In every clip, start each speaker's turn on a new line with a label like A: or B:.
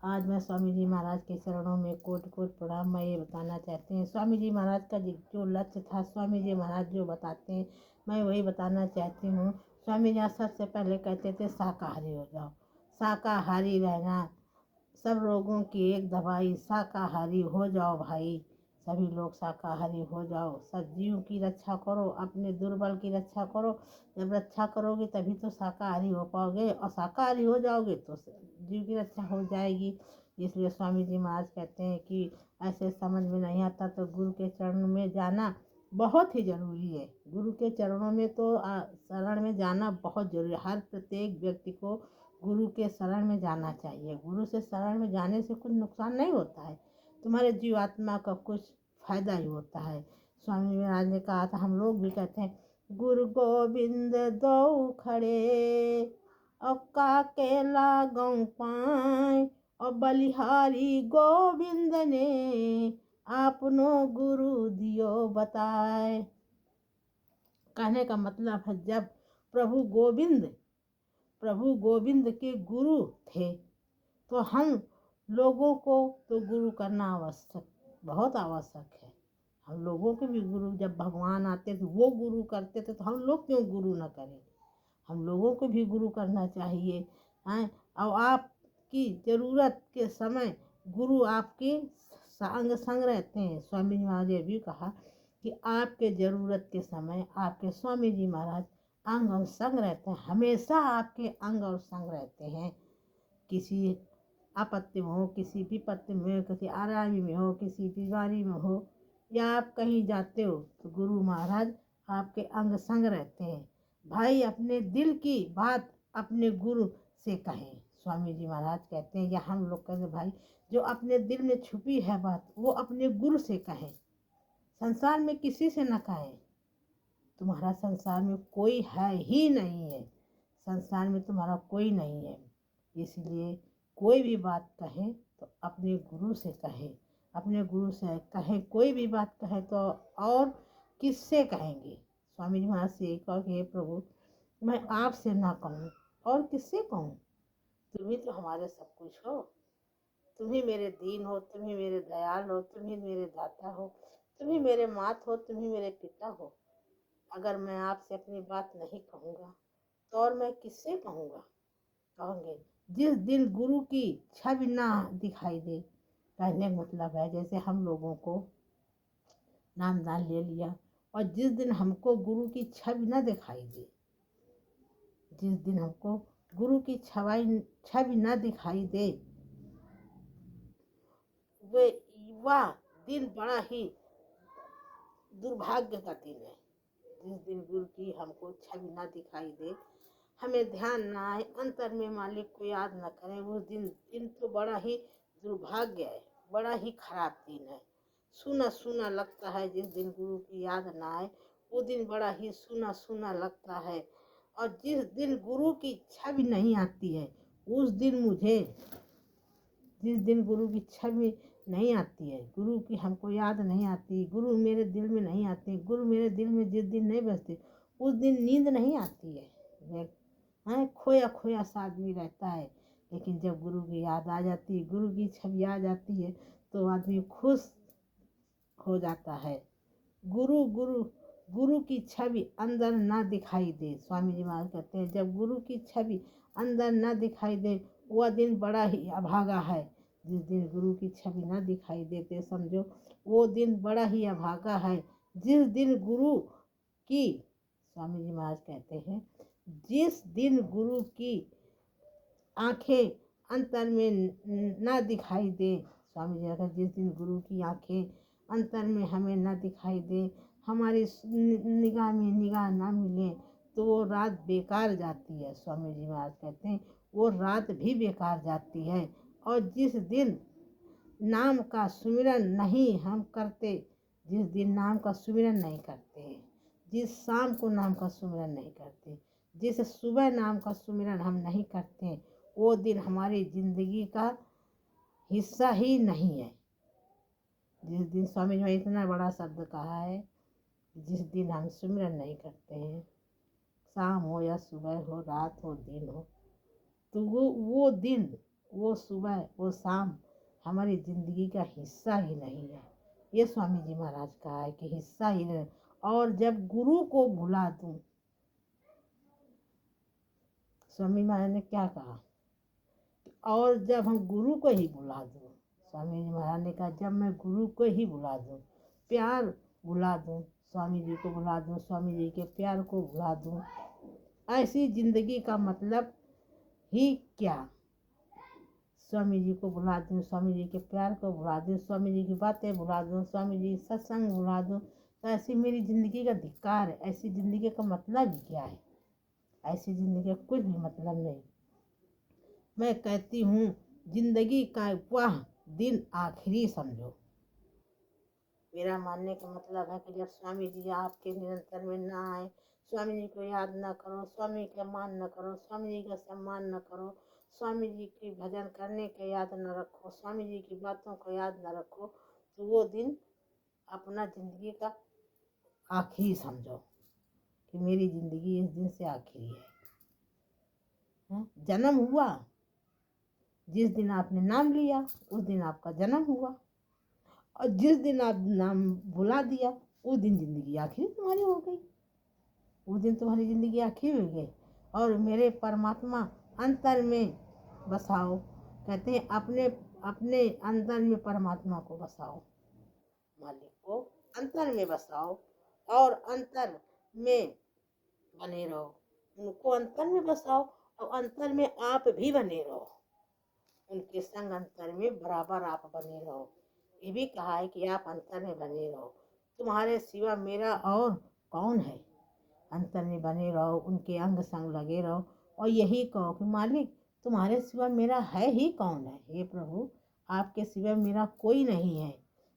A: आज मैं स्वामी जी महाराज के चरणों में कोटि कोटि प्रणाम। मैं ये बताना चाहती हूँ, स्वामी जी महाराज का जो लक्ष्य था, स्वामी जी महाराज जो बताते हैं मैं वही बताना चाहती हूँ। स्वामी जी सबसे पहले कहते थे शाकाहारी हो जाओ, शाकाहारी रहना सब रोगों की एक दवाई, शाकाहारी हो जाओ भाई, सभी लोग शाकाहारी हो जाओ, सब जीव की रक्षा करो, अपने दुर्बल की रक्षा करो। जब रक्षा करोगे तभी तो शाकाहारी हो पाओगे, और शाकाहारी हो जाओगे तो जीव की रक्षा हो जाएगी। इसलिए स्वामी जी महाराज कहते हैं कि ऐसे समझ में नहीं आता तो गुरु के चरणों में जाना बहुत ही ज़रूरी है। गुरु के चरणों में तो शरण में जाना बहुत ज़रूरी है। हर प्रत्येक व्यक्ति को गुरु के शरण में जाना चाहिए। गुरु से शरण में जाने से कुछ नुकसान नहीं होता है, तुम्हारे जीवात्मा का कुछ फायदा ही होता है। स्वामी महाराज ने कहा था, हम लोग भी कहते हैं, गुरु गोविंद दो खड़े और काके लागों पाए, और बलिहारी गोविंद ने आपनो गुरु दियो बताए। कहने का मतलब है, जब प्रभु गोविंद के गुरु थे तो हम लोगों को तो गुरु करना आवश्यक, बहुत आवश्यक है। हम लोगों के भी गुरु, जब भगवान आते थे वो गुरु करते थे तो हम लोग क्यों गुरु न करें। हम लोगों को भी गुरु करना चाहिए हैं। और आपकी ज़रूरत के समय गुरु आपके संग रहते हैं। स्वामी जी महाराज ने भी कहा कि आपके ज़रूरत के समय आपके स्वामी जी महाराज अंग और संग रहते हैं, हमेशा आपके अंग और संग रहते हैं। किसी आपत्ति में हो, किसी विपत्ति में हो, किसी आरामी में हो, किसी बीमारी में हो, या आप कहीं जाते हो तो गुरु महाराज आपके अंग संग रहते हैं। भाई अपने दिल की बात अपने गुरु से कहें। स्वामी जी महाराज कहते हैं, या हम लोग कहते हैं, भाई जो अपने दिल में छुपी है बात वो अपने गुरु से कहें, संसार में किसी से न कहें। तुम्हारा संसार में कोई है ही नहीं है, संसार में तुम्हारा कोई नहीं है। इसलिए कोई भी बात कहें तो अपने गुरु से कहें, अपने गुरु से कहें। कोई भी बात कहें तो और किससे कहेंगे। स्वामी जी महाराज से कहो कि हे प्रभु, मैं आपसे ना कहूँ और किससे कहूँ, तुम ही तो हमारे सब कुछ हो, तुम ही मेरे दीन हो, तुम ही मेरे दयाल हो, तुम ही मेरे दाता हो, तुम ही मेरे मात हो, तुम ही मेरे पिता हो। अगर मैं आपसे अपनी बात नहीं कहूँगा तो और मैं किससे कहूँगा। कहोगे जिस दिन गुरु की छवि ना दिखाई दे, कहने का मतलब है जैसे हम लोगों को नामदान ले लिया और जिस दिन हमको गुरु की छवि ना दिखाई दे, जिस दिन हमको गुरु की छवि ना दिखाई दे, वह दिन बड़ा ही दुर्भाग्य का दिन है। जिस दिन गुरु की हमको छवि ना दिखाई दे, हमें ध्यान ना आए, अंतर में मालिक को याद न करें, वो दिन तो बड़ा ही दुर्भाग्य है, बड़ा ही खराब दिन है। सूना सूना लगता है जिस दिन गुरु की याद ना आए, वो दिन बड़ा ही सूना सूना लगता है। और जिस दिन गुरु की छवि नहीं आती है उस दिन मुझे, जिस दिन गुरु की छवि नहीं आती है, गुरु की हमको याद नहीं आती, गुरु मेरे दिल में नहीं आते, गुरु मेरे दिल में जिस दिन नहीं बसते उस दिन नींद नहीं आती है। खोया खोया सा आदमी रहता है। लेकिन जब गुरु की याद आ जाती है, गुरु की छवि आ जाती है तो आदमी खुश हो जाता है। गुरु गुरु गुरु की छवि अंदर ना दिखाई दे, स्वामी जी महाराज कहते हैं, जब गुरु की छवि अंदर ना दिखाई दे वह दिन बड़ा ही अभागा है। जिस दिन गुरु की छवि ना दिखाई देते समझो वो दिन बड़ा ही अभागा है। जिस दिन गुरु की, स्वामी जी महाराज कहते हैं, जिस दिन गुरु की आंखें अंतर में ना दिखाई दे, स्वामी जी कहते जिस दिन गुरु की आंखें अंतर में हमें ना दिखाई दे, हमारी निगाह में निगाह ना मिले तो वो रात बेकार जाती है। स्वामी जी महाराज कहते हैं वो रात भी बेकार जाती है। और जिस दिन नाम का सुमिरन नहीं हम करते, जिस दिन नाम का सुमिरन नहीं करते, जिस शाम को नाम का सुमिरन नहीं करते, जिस सुबह नाम का सुमिरन हम नहीं करते, वो दिन हमारी जिंदगी का हिस्सा ही नहीं है। जिस दिन, स्वामी जी ने इतना बड़ा शब्द कहा है, जिस दिन हम सुमिरन नहीं करते हैं, शाम हो या सुबह हो, रात हो दिन हो, तो वो दिन वो सुबह वो शाम हमारी ज़िंदगी का हिस्सा ही नहीं है। ये स्वामी जी महाराज कहा है कि हिस्सा ही नहीं। और जब गुरु को भुला दूं, स्वामी महाराज ने क्या कहा, और जब हम गुरु को ही भुला दूं, स्वामी जी महाराज ने कहा जब मैं गुरु को ही भुला दूं, प्यार भुला दूं, स्वामी जी को भुला दूं, स्वामी जी के प्यार को भुला दूं, ऐसी जिंदगी का मतलब ही क्या। स्वामी जी को भुला दूं, स्वामी जी के प्यार को भुला दूं, स्वामी जी की बातें भुला दूं, स्वामी जी सत्संग भुला दूं, तो ऐसी मेरी ज़िंदगी का धिक्कार है। ऐसी ज़िंदगी का मतलब ही क्या है। ऐसी ज़िंदगी का कुछ भी मतलब नहीं। मैं कहती हूँ जिंदगी का वह दिन आखिरी समझो। मेरा मानने का मतलब है कि जब स्वामी जी आपके निरंतर में ना आए, स्वामी जी को याद ना करो, स्वामी का मान न करो, स्वामी जी का सम्मान न करो, स्वामी जी की भजन करने का याद न रखो, स्वामी जी की बातों को याद न रखो, तो वो दिन अपना ज़िंदगी का आखिरी समझो कि मेरी ज़िंदगी इस दिन से आखिरी है। जन्म हुआ, जिस दिन आपने नाम लिया उस दिन आपका जन्म हुआ, और जिस दिन आप नाम भुला दिया उस दिन ज़िंदगी आखिरी तुम्हारी हो गई। उस दिन तुम्हारी ज़िंदगी आखिरी हो गई। और मेरे परमात्मा अंतर में बसाओ, कहते हैं अपने अपने अंतर में परमात्मा को बसाओ, मालिक को अंतर में बसाओ और अंतर में बने रहो। उनको अंतर में बसाओ और अंतर में आप भी बने रहो। उनके संग अंतर में बराबर आप बने रहो। ये भी कहा है कि आप अंतर में बने रहो, तुम्हारे सिवा मेरा और कौन है। अंतर में बने रहो, उनके अंग संग लगे रहो और यही कहो कि मालिक तुम्हारे सिवा मेरा है ही कौन है। हे प्रभु आपके सिवा मेरा कोई नहीं है।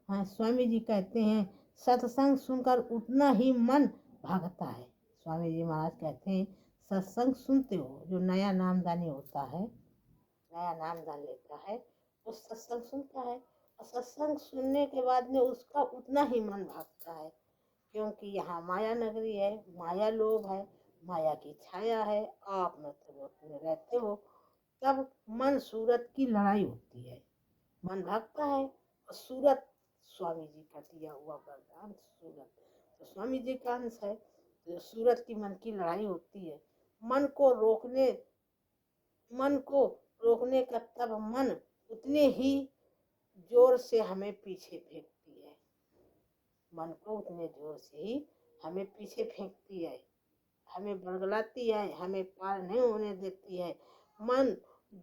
A: हाँ, स्वामी जी कहते हैं सत्संग सुनकर उतना ही मन भागता है। स्वामी जी महाराज कहते हैं सत्संग सुनते हो, जो नया नामदानी होता है, नया नामदान लेता है, वो सत्संग सुनता है और सत्संग सुनने के बाद में उसका उतना ही मन भागता है, क्योंकि यहाँ माया नगरी है, माया लोभ है, माया की छाया है, आप में रहते हो। तब मन सूरत की लड़ाई होती है, मन भागता है और सूरत स्वामी जी का दिया हुआ वरदान सूरत तो स्वामी जी का अंश है। तो सूरत की मन की लड़ाई होती है, मन को रोकने का तब मन उतने ही जोर से हमें पीछे फेंकती है, मन को उतने जोर से ही हमें पीछे फेंकती है, हमें बरगलाती है, हमें पार नहीं होने देती है। मन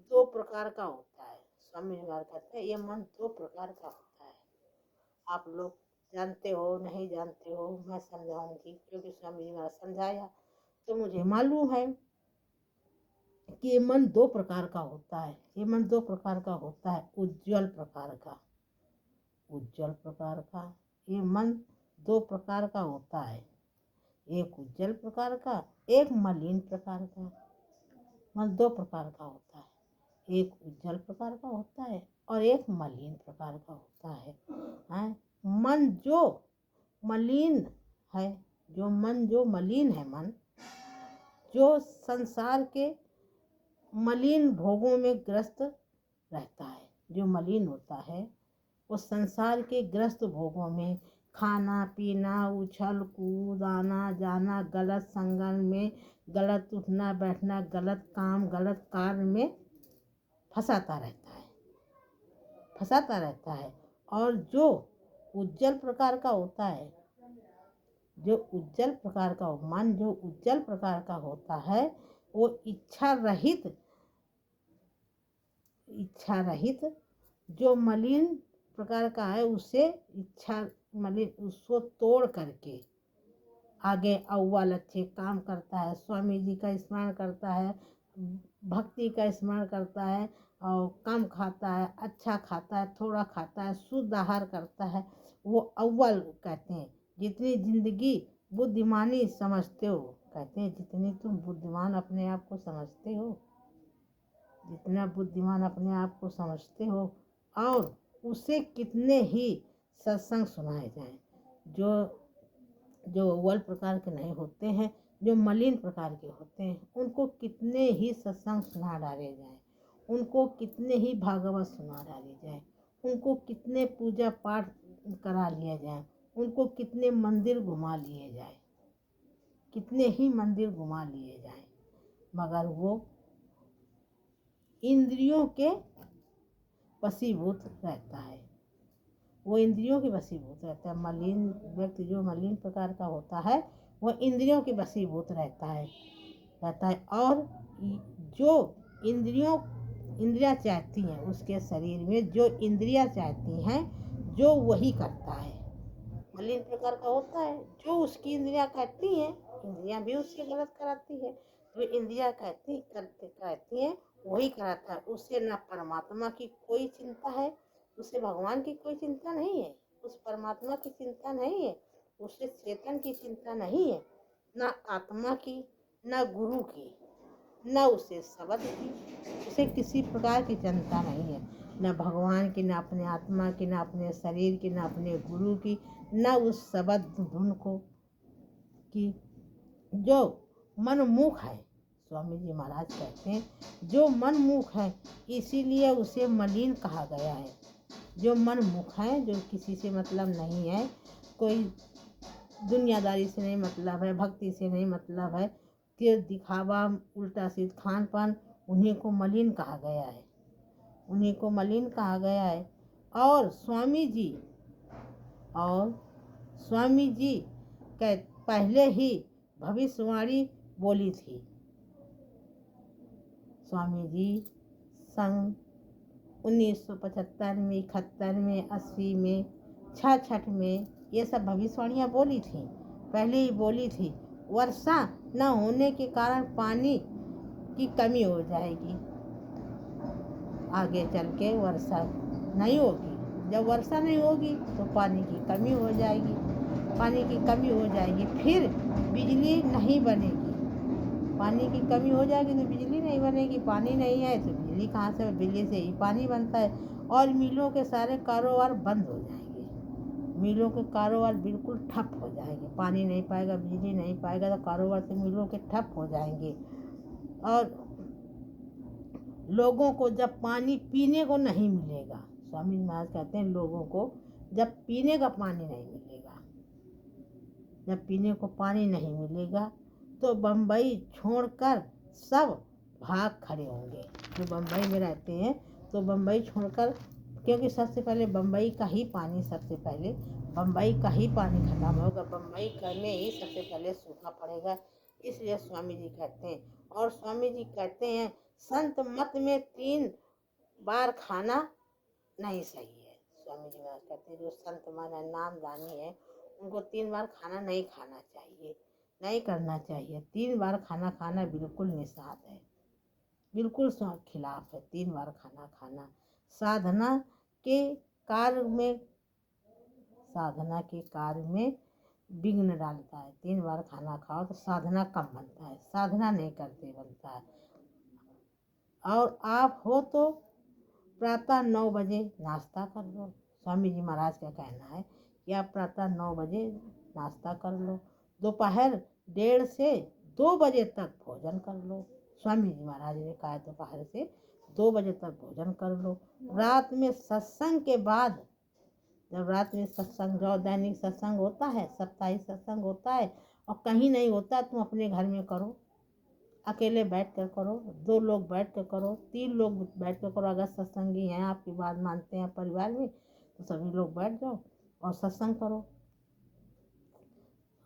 A: दो प्रकार का होता है। स्वामी जी महाराज कहते हैं ये मन दो प्रकार का होता है। आप लोग जानते हो नहीं जानते हो, मैं समझाऊंगी, क्योंकि स्वामी जी महाराज समझाया तो मुझे मालूम है कि ये मन दो प्रकार का होता है। ये मन दो प्रकार का होता है, उज्जवल प्रकार का, उज्जवल प्रकार का। ये मन दो प्रकार का होता है, एक उज्जवल प्रकार का, एक मलिन प्रकार का। मन दो प्रकार का होता है, एक उज्जवल प्रकार का होता है और एक मलिन प्रकार का होता है। मन जो मलिन है, जो मलिन है, मन जो संसार के मलिन भोगों में ग्रस्त रहता है, जो मलिन होता है वो संसार के ग्रस्त भोगों में खाना पीना, उछल कूद, आना जाना, गलत संगत में, गलत उठना बैठना, गलत काम, गलत कार्य में फंसाता रहता है। और जो उज्जवल प्रकार का होता है, जो उज्जवल प्रकार का मन जो उज्जवल प्रकार का होता है, वो इच्छा रहित जो मलिन प्रकार का है, उसे इच्छा मलिन उसको तोड़ करके आगे अव्वल अच्छे काम करता है, स्वामी जी का स्मरण करता है, भक्ति का स्मरण करता है और कम खाता है, अच्छा खाता है, थोड़ा खाता है, शुद्ध आहार करता है, वो अव्वल कहते हैं। जितनी जिंदगी बुद्धिमानी समझते हो, कहते हैं जितनी तुम बुद्धिमान अपने आप को समझते हो, जितना बुद्धिमान अपने आप को समझते हो, और उसे कितने ही सत्संग सुनाए जाएं, जो अव्वल प्रकार के नहीं होते हैं, जो मलिन प्रकार के होते हैं, उनको कितने ही सत्संग सुना डाले जाएं, उनको कितने ही भागवत सुना डाली जाए, उनको कितने पूजा पाठ करा लिया जाए, उनको कितने मंदिर घुमा लिए जाए, कितने ही मंदिर घुमा लिए जाए, मगर वो इंद्रियों के वशीभूत रहता है। वो इंद्रियों के वशीभूत रहता है। मलिन व्यक्ति जो मलिन प्रकार का होता है वो इंद्रियों के वशीभूत रहता है। और जो इंद्रियां चाहती हैं, उसके शरीर में जो इंद्रियां चाहती हैं जो वही करता है। मलिन प्रकार का होता है, जो उसकी इंद्रियां कहती हैं, इंद्रियां भी उससे गलत कराती है। तो इंद्रियां कहती हैं वही कराता है। उससे न परमात्मा की कोई चिंता है, उससे भगवान की कोई चिंता नहीं है, उस परमात्मा की चिंता नहीं है, उससे चेतन की चिंता नहीं है, न आत्मा की, न गुरु की, न उसे शब्द की, उसे किसी प्रकार की चिंता नहीं है, न भगवान की, न अपने आत्मा की, न अपने शरीर की, न अपने गुरु की, न उस शब्द धुन को की। जो मनमुख है, स्वामी जी महाराज कहते हैं जो मनमुख है इसीलिए उसे मलिन कहा गया है। जो मनमुख है, जो किसी से मतलब नहीं है, कोई दुनियादारी से नहीं मतलब है, भक्ति से नहीं मतलब है, कि दिखावा उल्टा सीध खान पान, उन्हीं को मलिन कहा गया है, उन्हीं को मलिन कहा गया है। और स्वामी जी पहले ही भविष्यवाणी बोली थी। स्वामी जी सन 1975 में, 71 में, 80 में, 66 में ये सब भविष्यवाणियाँ बोली थी, पहले ही बोली थी। वर्षा न होने के कारण पानी की कमी हो जाएगी, आगे चल के वर्षा नहीं होगी। जब वर्षा नहीं होगी तो पानी की कमी हो जाएगी, पानी की कमी हो जाएगी, फिर बिजली नहीं बनेगी। पानी की कमी हो जाएगी तो बिजली नहीं बनेगी, पानी नहीं है तो बिजली कहाँ से, बिजली से ही पानी बनता है। और मिलों के सारे कारोबार बंद हो जाएंगे, मिलों के कारोबार बिल्कुल ठप हो जाएंगे। पानी नहीं पाएगा, बिजली नहीं पाएगा तो कारोबार से मिलों के ठप हो जाएंगे। और लोगों को जब पानी पीने को नहीं मिलेगा, स्वामी महाराज कहते हैं लोगों को जब पीने का पानी नहीं मिलेगा, जब पीने को पानी नहीं मिलेगा तो बम्बई छोड़कर सब भाग खड़े होंगे। जो बम्बई में रहते हैं तो बम्बई छोड़कर, क्योंकि सबसे पहले बम्बई का ही पानी, सबसे पहले बम्बई का ही पानी खत्म होगा, बम्बई में ही सबसे पहले सूखा पड़ेगा। इसलिए स्वामी जी कहते हैं, और स्वामी जी कहते हैं संत मत में 3 बार खाना नहीं सही है। स्वामी जी महाराज कहते हैं जो संत माना नामदानी है उनको 3 बार खाना नहीं खाना चाहिए, नहीं करना चाहिए। 3 बार खाना खाना बिल्कुल निषाद है, बिल्कुल खिलाफ है 3 बार खाना खाना। साधना के कार्य में विघ्न डालता है। 3 बार खाना खाओ तो साधना कम बनता है, साधना नहीं करते बनता है। और आप हो तो प्रातः 9 बजे नाश्ता कर लो। स्वामी जी महाराज का कहना है कि आप प्रातः 9 बजे नाश्ता कर लो, दोपहर 1:30 से 2 बजे तक भोजन कर लो। स्वामी जी महाराज ने कहा दोपहर से 2 बजे तक भोजन कर लो। रात में सत्संग के बाद, जब रात में सत्संग, जो दैनिक सत्संग होता है, साप्ताहिक सत्संग होता है, और कहीं नहीं होता तुम अपने घर में करो, अकेले बैठ कर करो, 2 लोग बैठ कर करो, 3 लोग बैठ कर करो। अगर सत्संगी हैं, आपकी बात मानते हैं परिवार में, तो सभी लोग बैठ जाओ और सत्संग करो।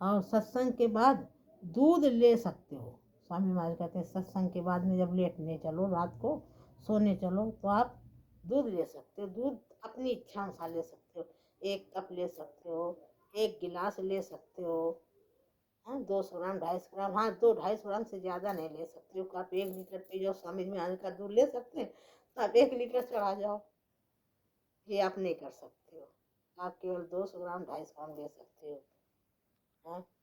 A: और सत्संग के बाद दूध ले सकते हो। स्वामी महाराज कहते हैं सत्संग के बाद में जब लेटने चलो, रात को सोने चलो, तो आप दूध ले सकते हो। दूध अपनी इच्छा अनुसार ले सकते हो, 1 कप ले सकते हो, 1 गिलास ले सकते हो, 200 ग्राम, 250 ग्राम, हाँ 200-250 ग्राम से ज़्यादा नहीं ले सकते हो। आप 1 लीटर पी जाओ, स्वामी जी महाराज का दूध ले सकते हैं तो आप 1 लीटर चढ़ा जाओ, ये आप नहीं कर सकते हो। आप केवल 200 ग्राम, 250 ग्राम ले सकते हो।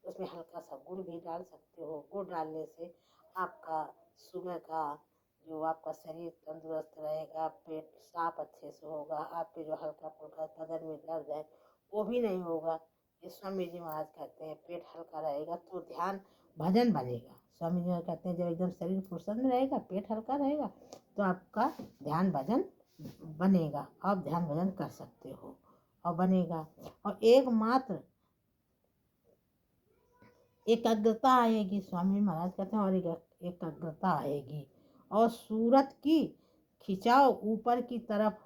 A: उसमें हल्का सा गुड़ भी डाल सकते हो। गुड़ डालने से आपका सुबह का जो आपका शरीर तंदुरुस्त रहेगा, पेट साफ अच्छे से होगा, आपके जो हल्का फुल्का बदन में दर्द है वो भी नहीं होगा। ये स्वामी जी महाराज कहते हैं पेट हल्का रहेगा तो ध्यान भजन बनेगा। स्वामी जी महाराज कहते हैं जब एकदम शरीर प्रसन्न रहेगा, पेट हल्का रहेगा, तो आपका ध्यान भजन बनेगा, आप ध्यान भजन कर सकते हो और बनेगा। और एकमात्र एकाग्रता आएगी, स्वामी महाराज कहते हैं, और एकाग्रता आएगी और सूरत की खिंचाव ऊपर की तरफ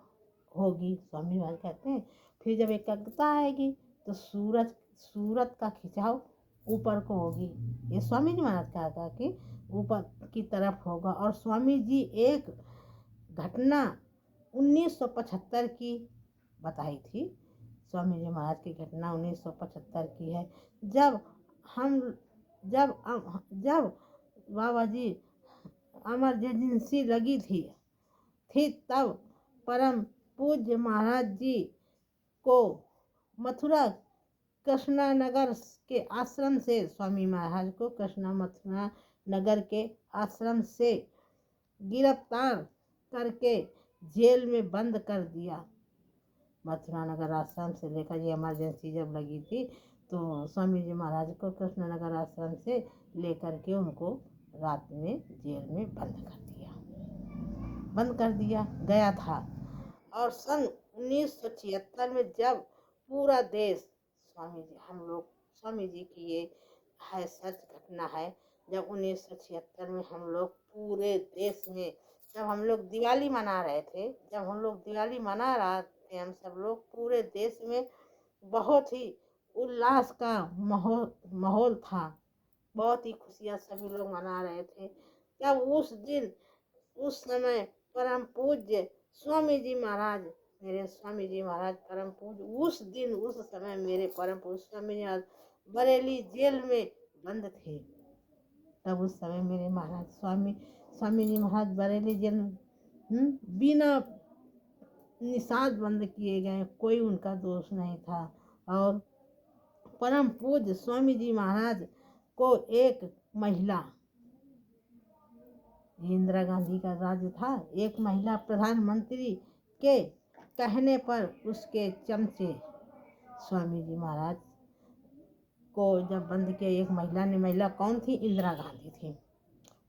A: होगी। स्वामी महाराज कहते हैं फिर जब एकाग्रता आएगी तो सूरत का खिंचाव ऊपर को होगी। ये स्वामी जी महाराज कहा कि ऊपर की तरफ होगा। और स्वामी जी एक घटना 1975 की बताई थी। स्वामी जी महाराज की घटना 1975 की है। जब बाबा जी इमरजेंसी लगी थी तब परम पूज्य महाराज जी को मथुरा कृष्णा नगर के आश्रम से, स्वामी महाराज को मथुरा नगर के आश्रम से गिरफ्तार करके जेल में बंद कर दिया। मथुरा नगर आश्रम से लेकर, ये इमरजेंसी जब लगी थी तो स्वामी जी महाराज को कृष्ण नगर आश्रम से लेकर के उनको रात में जेल में बंद कर दिया गया था। और सन 1976 में जब पूरा देश, स्वामी जी की ये है सच घटना है, जब 1976 में हम लोग पूरे देश में, जब हम लोग दिवाली मना रहे थे, हम सब लोग पूरे देश में बहुत ही उल्लास का माहौल था, बहुत ही खुशियाँ सभी लोग मना रहे थे। तब उस समय परम पूज्य स्वामी जी महाराज, मेरे स्वामी जी महाराज परम पूज्य, उस समय मेरे परम पूज्य स्वामी जी महाराज बरेली जेल में बंद थे। तब उस समय मेरे महाराज स्वामी जी महाराज बरेली जेल में बिना निषाद बंद किए गए, कोई उनका दोष नहीं था। और परम पूज्य स्वामी जी महाराज को एक महिला, इंदिरा गांधी का राज्य था, एक महिला प्रधानमंत्री के कहने पर उसके चमचे स्वामी जी महाराज को जब बंद किया, एक महिला कौन थी? इंदिरा गांधी थी।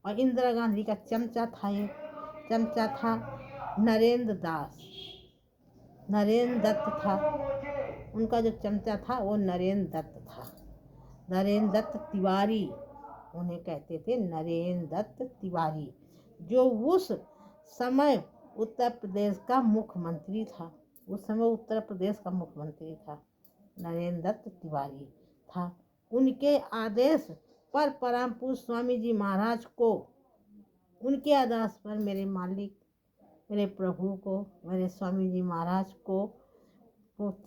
A: और इंदिरा गांधी का चमचा था नरेंद्र दत्त था। उनका जो चमचा था वो नरेंद्र दत्त था, नरेंद्र दत्त तिवारी उन्हें कहते थे, नरेंद्र दत्त तिवारी, जो उस समय उत्तर प्रदेश का मुख्यमंत्री था। नरेंद्र दत्त तिवारी था। उनके आदेश पर परम पूज्य स्वामी जी महाराज को, उनके आदेश पर मेरे मालिक, मेरे प्रभु को, मेरे स्वामी जी महाराज को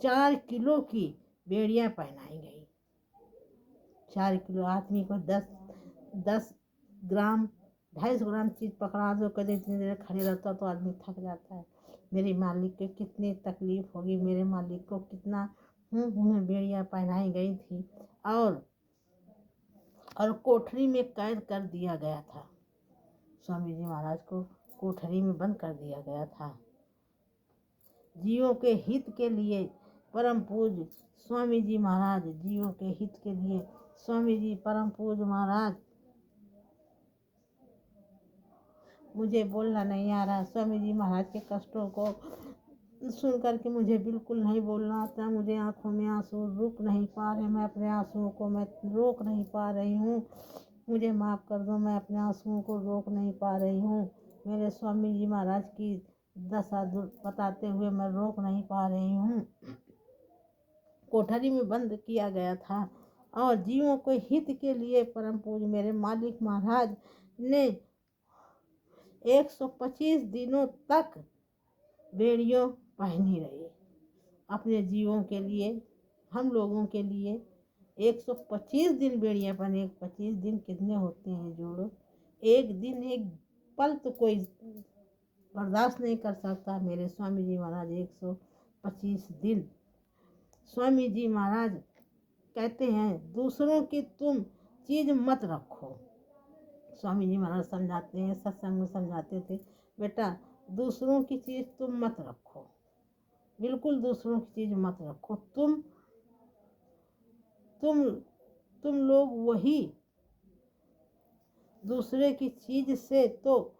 A: 4 किलो की बेड़ियां पहनाई गई। 4 किलो, आदमी को 10 ग्राम 250 ग्राम चीज़ पकड़ा दो, कभी इतनी देर खड़े रहता तो आदमी थक जाता है। मेरे मालिक के कितनी तकलीफ होगी, मेरे मालिक को कितना उन्हें बेड़ियां पहनाई गई थी। और कोठरी में कैद कर दिया गया था। स्वामी जी महाराज को कोठरी में बंद कर दिया गया था। जीवों के हित के लिए परम पूज्य स्वामी जी महाराज, जीवों के हित के लिए स्वामी जी परम पूज्य महाराज, मुझे बोलना नहीं आ रहा। स्वामी जी महाराज के कष्टों को सुन करके मुझे बिल्कुल नहीं बोलना आता। मुझे आंखों में आंसू रुक नहीं पा रहे, मैं अपने आंसुओं को मैं रोक नहीं पा रही हूँ। मुझे माफ़ कर दो, मैं अपने आंसुओं को रोक नहीं पा रही हूँ। मेरे स्वामी जी महाराज की दशा बताते हुए मैं रोक नहीं पा रही हूँ। कोठरी में बंद किया गया था और जीवों के हित के लिए परम पूज्य मेरे मालिक महाराज ने 125 दिनों तक बेड़ियों पहनी रही अपने जीवों के लिए, हम लोगों के लिए। 125 दिन बेड़ियां पहने। 25 दिन कितने होते हैं जोड़ो? एक दिन, एक पल तो कोई बर्दाश्त नहीं कर सकता। मेरे स्वामी जी महाराज 125 दिन। स्वामी जी महाराज कहते हैं दूसरों की तुम चीज मत रखो। स्वामी जी महाराज समझाते हैं, सत्संग में समझाते थे, बेटा दूसरों की चीज तुम मत रखो, बिल्कुल दूसरों की चीज मत रखो। तुम लोग वही दूसरे की चीज से तो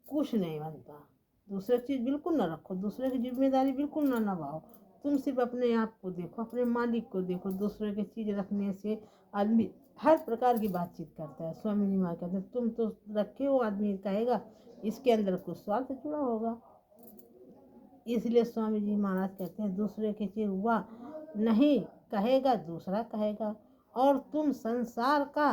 A: कुछ नहीं बनता। दूसरे की चीज़ बिल्कुल ना रखो, दूसरे की जिम्मेदारी बिल्कुल ना निभाओ। तुम सिर्फ अपने आप को देखो, अपने मालिक को देखो। दूसरे की चीज़ रखने से आदमी हर प्रकार की बातचीत करता है। स्वामी जी महाराज कहते हैं तुम तो रखे हो, आदमी कहेगा इसके अंदर कुछ स्वार्थ जुड़ा होगा। इसलिए स्वामी जी महाराज कहते हैं दूसरे की चीज़ हुआ नहीं कहेगा, दूसरा कहेगा। और तुम संसार का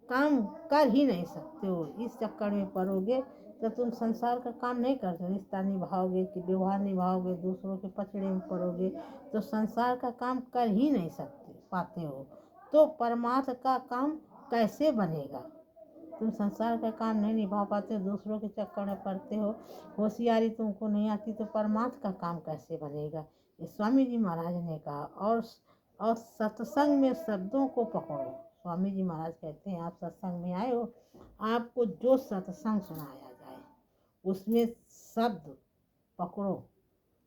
A: काम कर ही नहीं सकते हो। इस चक्कर में पड़ोगे तो तुम संसार का काम नहीं कर सकते। रिश्ता निभाओगे कि व्यवहार निभाओगे, दूसरों के पचड़े में पड़ोगे तो संसार का काम कर ही नहीं सकते पाते हो। तो परमार्थ का काम कैसे बनेगा? तुम संसार का काम नहीं निभा पाते, दूसरों के चक्कर में पड़ते हो, होशियारी तुमको नहीं आती, तो परमार्थ का काम कैसे बनेगा? ये स्वामी जी महाराज ने कहा। और सत्संग में शब्दों को पकड़ो। स्वामी जी महाराज कहते हैं आप सत्संग में आए हो, आपको जो सत्संग सुनाया जाए उसमें शब्द पकड़ो।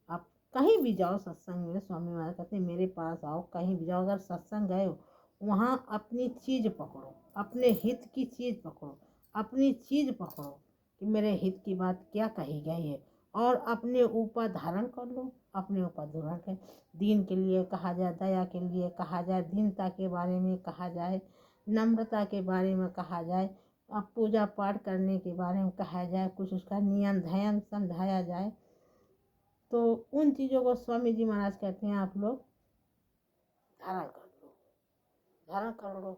A: आप कहीं भी जाओ सत्संग में, स्वामी महाराज कहते हैं मेरे पास आओ, कहीं भी जाओ, अगर सत्संग गए हो वहाँ अपनी चीज़ पकड़ो, अपने हित की चीज़ पकड़ो, अपनी चीज़ पकड़ो कि मेरे हित की बात क्या कही गई है, और अपने ऊपर धारण कर लो। अपने ऊपर धारण कर, दीन के लिए कहा जाए, दया के लिए कहा जाए, दीनता के बारे में कहा जाए, नम्रता के बारे में कहा जाए, अब पूजा पाठ करने के बारे में कहा जाए, कुछ उसका नियम ध्यान समझाया जाए। तो उन चीज़ों को स्वामी जी महाराज कहते हैं आप लोग धारण कर लो, धारण कर लो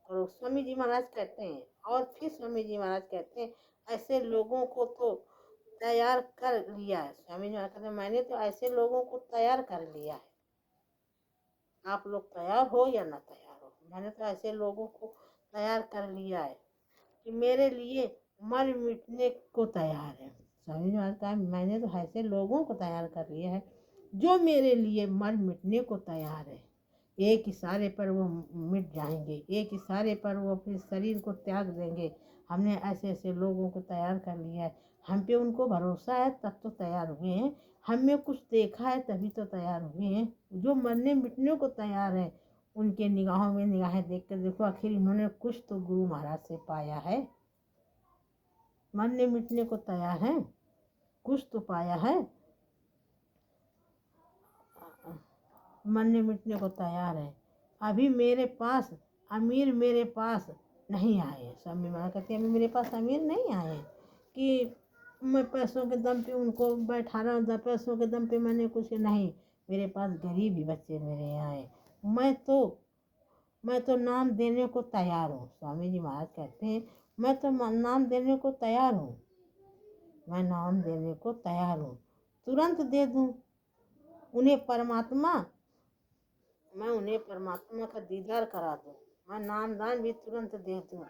A: करो। स्वामी जी महाराज कहते हैं, और फिर स्वामी जी महाराज कहते हैं ऐसे लोगों को तो तैयार कर लिया है। स्वामी जी महाराज कहते हैं मैंने तो ऐसे लोगों को तैयार कर लिया है। आप लोग तैयार हो या ना तैयार हो, मैंने तो ऐसे लोगों को तैयार कर लिया है कि मेरे लिए मर मिटने को तैयार है। स्वामी जी महाराज कहा मैंने तो ऐसे लोगों को तैयार कर लिया है जो मेरे लिए मर मिटने को तैयार है। एक इशारे पर वो मिट जाएंगे, एक इशारे पर वो अपने शरीर को त्याग देंगे। हमने ऐसे ऐसे लोगों को तैयार कर लिया है। हम पे उनको भरोसा है तब तो तैयार हुए हैं, हमने कुछ देखा है तभी तो तैयार हुए हैं। जो मरने मिटने को तैयार है उनके निगाहों में निगाहें देख कर देखो, आखिर इन्होंने कुछ तो गुरु महाराज से पाया है। मरने मिटने को तैयार है, कुछ तो पाया है, मरने मिटने को तैयार है। अभी मेरे पास अमीर मेरे पास नहीं आए। स्वामी महाराज कहते हैं अभी मेरे पास अमीर नहीं आए कि मैं पैसों के दम पे उनको बैठा रहा हूँ, पैसों के दम पे मैंने कुछ नहीं। मेरे पास गरीब ही बच्चे मेरे आए। मैं तो नाम देने को तैयार हूँ। स्वामी जी महाराज कहते हैं मैं तो नाम देने को तैयार हूँ, मैं नाम देने को तैयार हूँ, तुरंत दे दूँ उन्हें परमात्मा, मैं उन्हें परमात्मा का दीदार करा दूँ, मैं नाम दान भी तुरंत दे दूँ।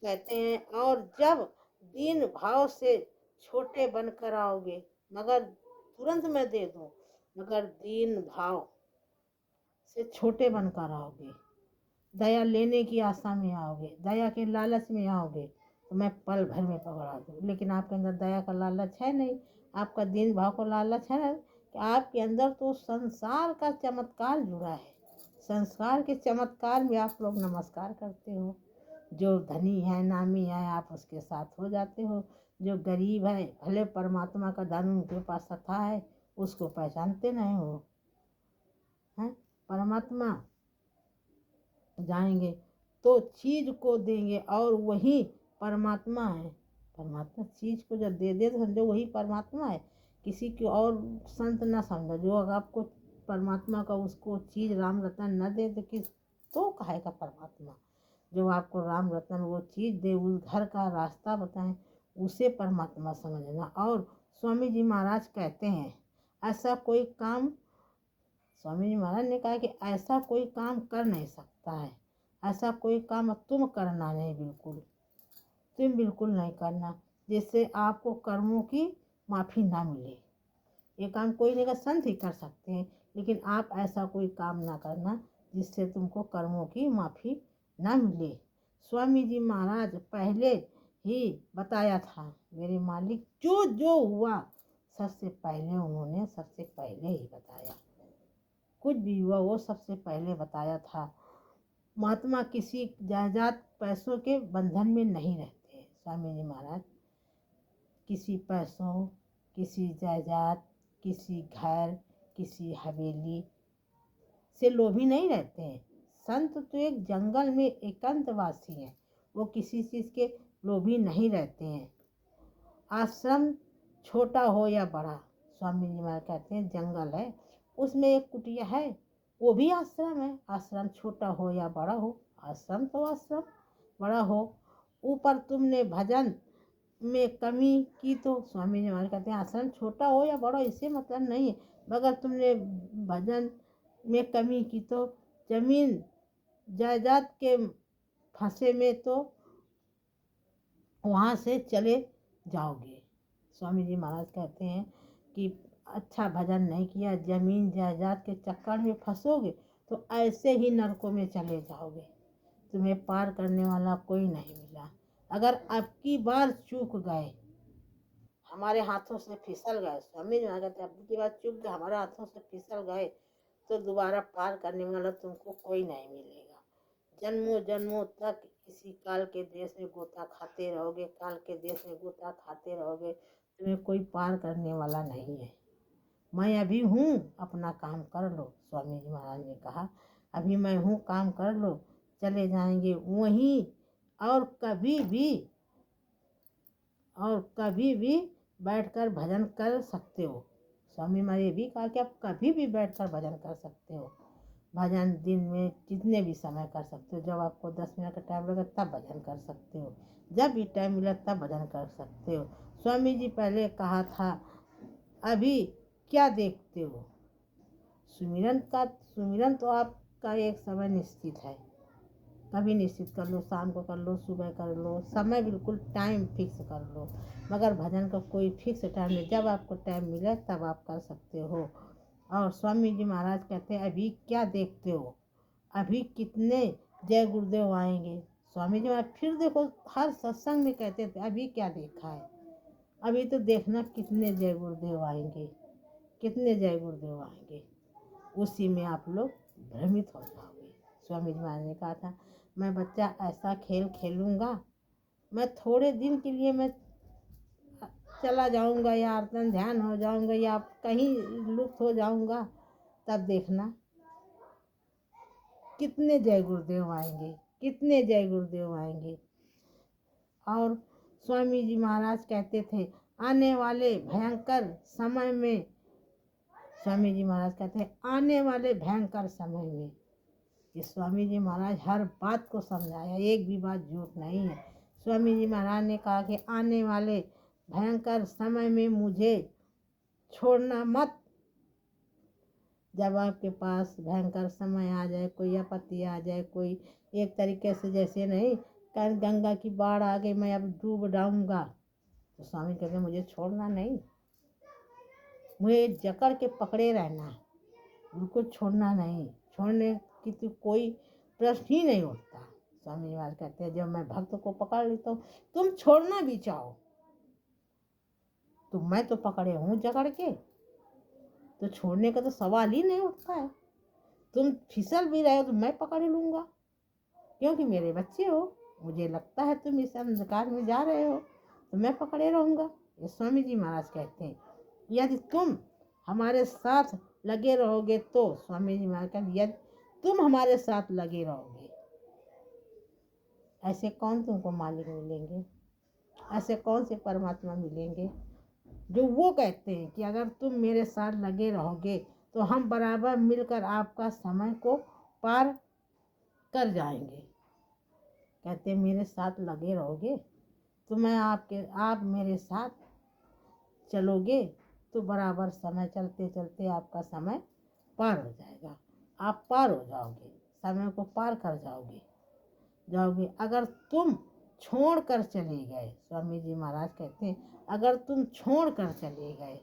A: कहते हैं और जब दीन भाव से छोटे बनकर आओगे, मगर तुरंत मैं दे दूँ, मगर दीन भाव से छोटे बनकर आओगे, दया लेने की आशा में आओगे, दया के लालच में आओगे तो मैं पल भर में पकड़ा दूँ। लेकिन आपके अंदर दया का लालच है नहीं, आपका दीन भाव का लालच है कि आपके अंदर तो संसार का चमत्कार जुड़ा है। संसार के चमत्कार में आप लोग नमस्कार करते हो। जो धनी है नामी है आप उसके साथ हो जाते हो, जो गरीब है भले परमात्मा का धन उनके पास था है उसको पहचानते नहीं हो। हैं परमात्मा जाएंगे तो चीज को देंगे और वही परमात्मा है। परमात्मा चीज को जब दे दे तो समझो वही परमात्मा है, किसी की और संत ना समझो। जो अगर आपको परमात्मा का उसको चीज राम रतन न दे तो किस तो कहेगा परमात्मा। जो आपको राम रतन वो चीज दे, उस घर का रास्ता बताएं, उसे परमात्मा समझना। और स्वामी जी महाराज कहते हैं ऐसा कोई काम, स्वामी जी महाराज ने कहा कि ऐसा कोई काम कर नहीं सकता है, ऐसा कोई काम तुम करना नहीं, तुम बिल्कुल नहीं करना जिससे आपको कर्मों की माफ़ी ना मिले। ये काम कोई नहीं कर, संत ही कर सकते हैं, लेकिन आप ऐसा कोई काम ना करना जिससे तुमको कर्मों की माफ़ी ना मिले। स्वामी जी महाराज पहले ही बताया था, मेरे मालिक जो जो हुआ सबसे पहले उन्होंने सबसे पहले ही बताया। कुछ भी हुआ वो सबसे पहले बताया था। महात्मा किसी जायदाद पैसों के बंधन में नहीं रहते। स्वामी जी महाराज किसी पैसों, किसी जायदाद, किसी घर, किसी हवेली से लोभी नहीं रहते हैं। संत तो एक जंगल में एकांतवासी हैं, वो किसी चीज़ के लोभी नहीं रहते हैं। आश्रम छोटा हो या बड़ा, स्वामी जी महाराज कहते हैं जंगल है, उसमें एक कुटिया है, वो भी आश्रम है। आश्रम छोटा हो या बड़ा हो, आश्रम तो आश्रम बड़ा हो। ऊपर तुमने भजन में कमी की तो स्वामी जी महाराज कहते हैं आश्रम छोटा हो या बड़ा इससे मतलब नहीं है, मगर तुमने भजन में कमी की तो जमीन जायदाद के फंसे में तो वहाँ से चले जाओगे। स्वामी जी महाराज कहते हैं कि अच्छा भजन नहीं किया, जमीन जायदाद के चक्कर में फंसोगे तो ऐसे ही नरकों में चले जाओगे, तुम्हें पार करने वाला कोई नहीं मिला। अगर अब की बार चूक गए, हमारे हाथों से फिसल गए, स्वामी जी महाराज कहते हैं अब की बार चूक गए, हमारे हाथों से फिसल गए तो दोबारा पार करने वाला तुमको कोई नहीं मिलेगा। जन्मों जन्मों तक इसी काल के देश में गोता खाते रहोगे, काल के देश में गोता खाते रहोगे, तुम्हें कोई पार करने वाला नहीं है। मैं अभी हूँ, अपना काम कर लो। स्वामी जी महाराज ने कहा अभी मैं हूँ, काम कर लो, चले जाएंगे वहीं, और कभी भी बैठकर भजन कर सकते हो। स्वामी महाराज ये भी कहा कि आप कभी भी बैठकर भजन कर सकते हो। भजन दिन में जितने भी समय कर सकते हो, जब आपको 10 मिनट का टाइम लगे तब भजन कर सकते हो, जब भी टाइम मिला तब भजन कर सकते हो। स्वामी जी पहले कहा था अभी क्या देखते हो। सुमिरन तो आपका एक समय निश्चित है, कभी निश्चित कर लो, शाम को कर लो, सुबह कर लो, समय बिल्कुल टाइम फिक्स कर लो। मगर भजन का कोई फिक्स टाइम नहीं, जब आपको टाइम मिले तब आप कर सकते हो। और स्वामी जी महाराज कहते हैं अभी क्या देखते हो, अभी कितने जय गुरुदेव आएंगे। स्वामी जी महाराज फिर देखो हर सत्संग में कहते थे अभी क्या देखा है, अभी तो देखना कितने जय गुरुदेव आएंगे, कितने जय गुरुदेव आएंगे, उसी में आप लोग भ्रमित हो जाओगे। स्वामी जी महाराज ने कहा था मैं बच्चा ऐसा खेल खेलूँगा, मैं थोड़े दिन के लिए मैं चला जाऊँगा या आर्तन ध्यान हो जाऊँगा या कहीं लुप्त हो जाऊँगा, तब देखना कितने जय गुरुदेव आएंगे, कितने जय गुरुदेव आएंगे। और स्वामी जी महाराज कहते थे आने वाले भयंकर समय में, स्वामी जी महाराज कहते हैं आने वाले भयंकर समय में, ये स्वामी जी महाराज हर बात को समझाया, एक भी बात झूठ नहीं है। स्वामी जी महाराज ने कहा कि आने वाले भयंकर समय में मुझे छोड़ना मत। जब आपके पास भयंकर समय आ जाए, कोई आपत्ति आ जाए, कोई एक तरीके से जैसे नहीं कल गंगा की बाढ़ आ गई मैं अब डूब जाऊंगा, तो स्वामी कहते मुझे छोड़ना नहीं, मुझे जकड़ के पकड़े रहना, उनको छोड़ना नहीं, छोड़ने की तो कोई प्रश्न ही नहीं उठता। स्वामी महाराज कहते हैं जब मैं भक्त को पकड़ लेता हूँ, तुम छोड़ना भी चाहो तो मैं तो पकड़े हूँ जकड़ के, तो छोड़ने का तो सवाल ही नहीं उठता है। तुम फिसल भी रहे हो तो मैं पकड़ लूँगा, क्योंकि मेरे बच्चे हो, मुझे लगता है तुम इस अंधकार में जा रहे हो तो मैं पकड़े रहूँगा। ये स्वामी जी महाराज कहते हैं यदि तुम हमारे साथ लगे रहोगे तो, स्वामी जी महाराज कहते हैं यदि तुम हमारे साथ लगे रहोगे, ऐसे कौन तुमको मालिक मिलेंगे, ऐसे कौन से परमात्मा मिलेंगे जो वो कहते हैं कि अगर तुम मेरे साथ लगे रहोगे तो हम बराबर मिलकर आपका समय को पार कर जाएंगे। कहते हैं मेरे साथ लगे रहोगे तो मैं आप मेरे साथ चलोगे तो बराबर समय चलते चलते आपका समय पार हो जाएगा, आप पार हो जाओगे, समय को पार कर जाओगे। अगर तुम छोड़ कर चले गए, स्वामी जी महाराज कहते हैं अगर तुम छोड़ कर चले गए,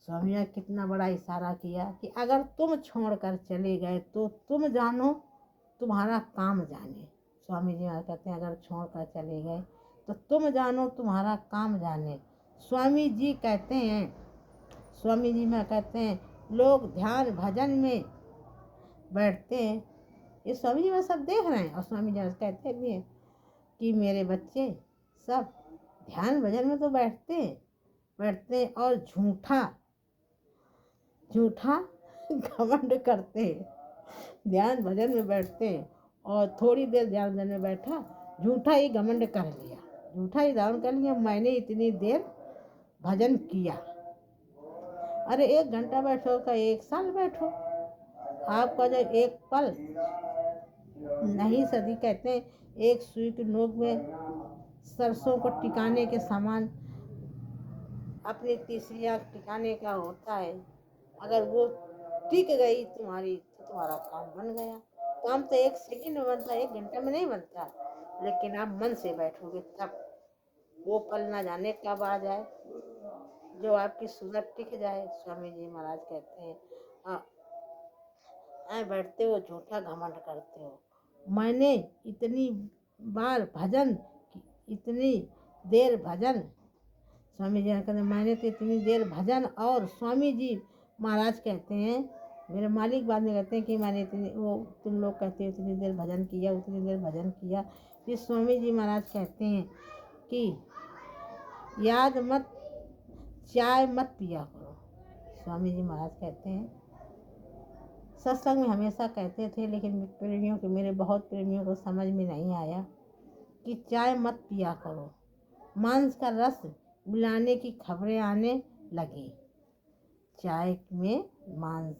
A: स्वामी ने कितना बड़ा इशारा किया कि अगर तुम छोड़ कर चले गए तो तुम जानो तुम्हारा काम जाने। स्वामी जी महाराज कहते हैं अगर छोड़ कर चले गए तो तुम जानो तुम्हारा काम जाने। स्वामी जी कहते हैं, स्वामी जी में कहते हैं लोग ध्यान भजन में बैठते हैं, ये स्वामी जी में सब देख रहे हैं, और स्वामी जी कहते भी हैं कि मेरे बच्चे सब ध्यान भजन में तो बैठते हैं और झूठा झूठा घमंड करते हैं। ध्यान भजन में बैठते हैं और थोड़ी देर ध्यान भजन में बैठा, झूठा ही घमंड कर लिया, झूठा ही धारण कर लिया, मैंने इतनी देर भजन किया। अरे 1 घंटा बैठो का 1 साल बैठो, आपका जो एक पल नहीं सदी कहते हैं, एक सुई की नोक में सरसों को टिकाने के समान अपनी तीसरी आँख टिकाने का होता है। अगर वो टिक गई तुम्हारी तो तुम्हारा काम बन गया। काम तो 1 सेकंड में बनता है, 1 घंटे में नहीं बनता, लेकिन आप मन से बैठोगे तब। वो पल ना जाने कब आ जाए जो आपकी सूरत टिक जाए। स्वामी जी महाराज कहते हैं, बैठते हो झूठा घमंड करते हो, मैंने इतनी बार भजन, इतनी देर भजन, स्वामी जी कहते हैं मैंने तो इतनी देर भजन। और स्वामी जी महाराज कहते हैं, मेरे मालिक बाद में कहते हैं कि मैंने इतनी, वो तुम लोग कहते हो इतनी देर भजन किया, उतनी देर भजन किया। फिर स्वामी जी महाराज कहते हैं कि याद मत, चाय मत पिया करो। स्वामी जी महाराज कहते हैं, सत्संग में हमेशा कहते थे, लेकिन प्रेमियों के, मेरे बहुत प्रेमियों को समझ में नहीं आया कि चाय मत पिया करो। मांस का रस मिलाने की खबरें आने लगी। चाय में मांस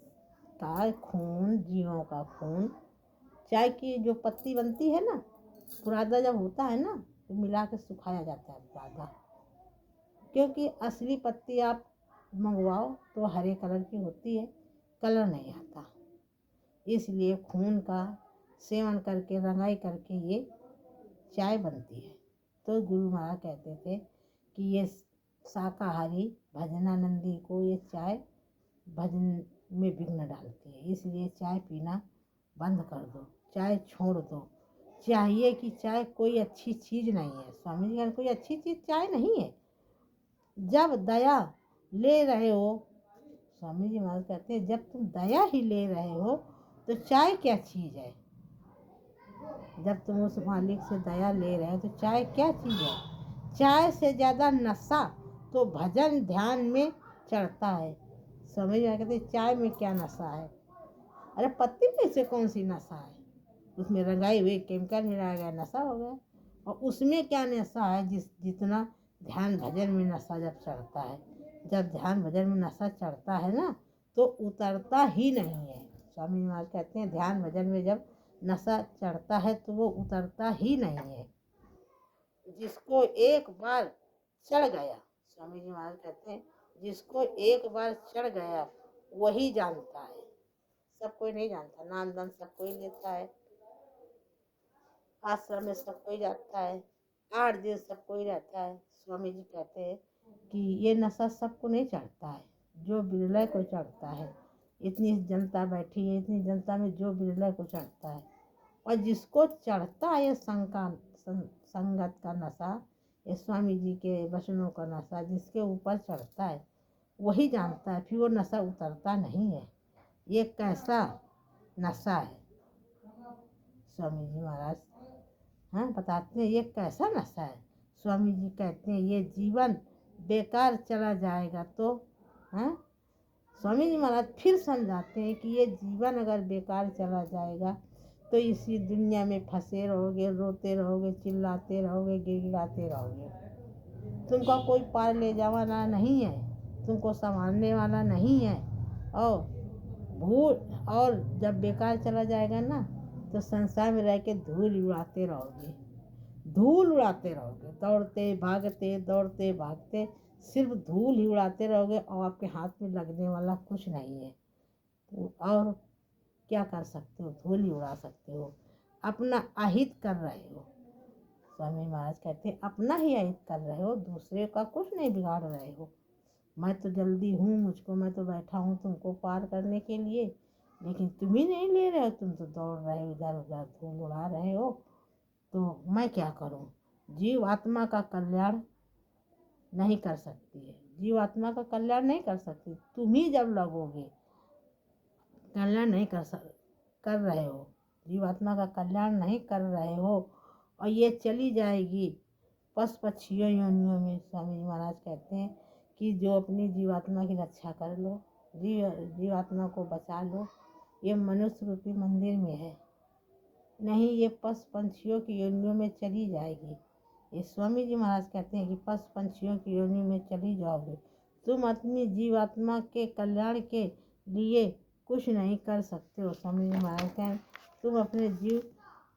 A: का खून, जीवों का खून, चाय की जो पत्ती बनती है ना, पुरादा जब होता है ना तो मिला के सुखाया जाता है पुरादा, क्योंकि असली पत्ती आप मंगवाओ तो हरे कलर की होती है, कलर नहीं आता। इसलिए खून का सेवन करके, रंगाई करके ये चाय बनती है। तो गुरु महाराज कहते थे कि ये शाकाहारी भजनानंदी को ये चाय भजन में विघ्न डालती है, इसलिए चाय पीना बंद कर दो, चाय छोड़ दो। चाहिए कि चाय कोई अच्छी चीज़ नहीं है। स्वामी जी कोई अच्छी चीज़ चाय नहीं है। जब दया ले रहे हो, स्वामी जी महाराज कहते हैं, जब तुम दया ही ले रहे हो तो चाय क्या चीज़ है। जब तुम उस मालिक से दया ले रहे हो तो चाय क्या चीज़ है। चाय से ज़्यादा नशा तो भजन ध्यान में चढ़ता है। समझ में कहते चाय में क्या नशा है। अरे पत्ती में से कौन सी नशा है, उसमें रंगाई हुई केमिकल मिलाया गया, नशा हो गया। और उसमें क्या नशा है, जितना ध्यान भजन में नशा जब चढ़ता है, जब ध्यान भजन में नशा चढ़ता है ना तो उतरता ही नहीं है। स्वामी महाराज कहते हैं ध्यान भजन में जब नशा चढ़ता है तो वो उतरता ही नहीं है। जिसको एक बार चढ़ गया, स्वामी जी महाराज कहते हैं, जिसको एक बार चढ़ गया वही जानता है। सब कोई नहीं जानता। नाम दान सब कोई लेता है, आश्रम में सब कोई जाता है, 8 दिन सब कोई रहता है। स्वामी जी कहते हैं कि ये नशा सबको नहीं चढ़ता है, जो बिरला को चढ़ता है। इतनी जनता बैठी है, इतनी जनता में जो बिरला को चढ़ता है। और जिसको चढ़ता है ये संगत का नशा, ये स्वामी जी के वचनों का नशा जिसके ऊपर चढ़ता है वही जानता है, फिर वो नशा उतरता नहीं है। ये कैसा नशा है। स्वामी जी महाराज बताते हैं ये कैसा नशा है। स्वामी जी कहते हैं ये जीवन बेकार चला जाएगा तो स्वामी जी महाराज फिर समझाते हैं कि ये जीवन अगर बेकार चला जाएगा तो इसी दुनिया में फंसे रहोगे, रोते रहोगे, चिल्लाते रहोगे, गिड़गिड़ाते रहोगे। तुमको कोई पार ले जाने वाला नहीं है, तुमको संभालने वाला नहीं है। और जब बेकार चला जाएगा ना तो संसार में रह के धूल उड़ाते रहोगे, धूल उड़ाते रहोगे, दौड़ते भागते सिर्फ धूल ही उड़ाते रहोगे और आपके हाथ में लगने वाला कुछ नहीं है। तो और क्या कर सकते हो, धूल ही उड़ा सकते हो। अपना अहित कर रहे हो। स्वामी महाराज कहते हैं अपना ही अहित कर रहे हो, दूसरे का कुछ नहीं बिगाड़ रहे हो। मैं तो जल्दी हूँ, मुझको, मैं तो बैठा हूँ तुमको पार करने के लिए, लेकिन तुम ही नहीं ले रहे हो, तुम तो दौड़ रहे हो, इधर उधर धूल उड़ा रहे हो। तो मैं क्या करूं। जीव आत्मा का कल्याण नहीं कर सकती है, जीव आत्मा का कल्याण नहीं कर सकती। तुम ही जब लगोगे, कल्याण नहीं कर रहे हो, जीव आत्मा का कल्याण नहीं कर रहे हो और ये चली जाएगी पशु पक्षियों योनियों में स्वामी जी महाराज कहते हैं कि जो अपनी जीवात्मा की रक्षा कर लो, जीवात्मा को बचा लो, ये मनुष्य रूपी मंदिर में है, नहीं ये पशु पंछियों की योनियों में चली जाएगी। ये स्वामी जी महाराज कहते हैं कि पशु पंछियों की योनि में चली जाओगे, तुम अपनी जीवात्मा के कल्याण के लिए कुछ नहीं कर सकते हो। स्वामी जी महाराज कहें तुम अपने जीव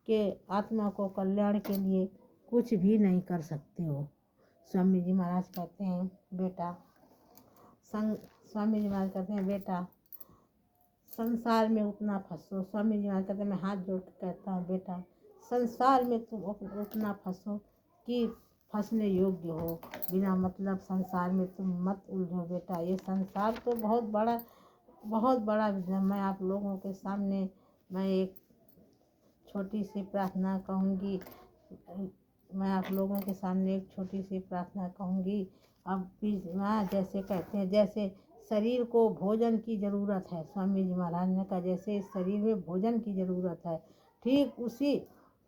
A: के आत्मा को कल्याण के लिए कुछ भी नहीं कर सकते हो। स्वामी जी महाराज कहते हैं स्वामी जी महाराज कहते हैं बेटा संसार में उतना फंसो। स्वामी जी महाराज कहते हैं मैं हाथ जोड़ के कहता हूँ बेटा संसार में तुम उतना फंसो कि फंसने योग्य हो, बिना मतलब संसार में तुम मत उलझो बेटा। ये संसार तो बहुत बड़ा मैं आप लोगों के सामने मैं एक छोटी सी प्रार्थना कहूँगी, अब जैसे कहते हैं जैसे शरीर को भोजन की ज़रूरत है, स्वामी जी महाराज ने कहा जैसे इस शरीर में भोजन की ज़रूरत है, ठीक उसी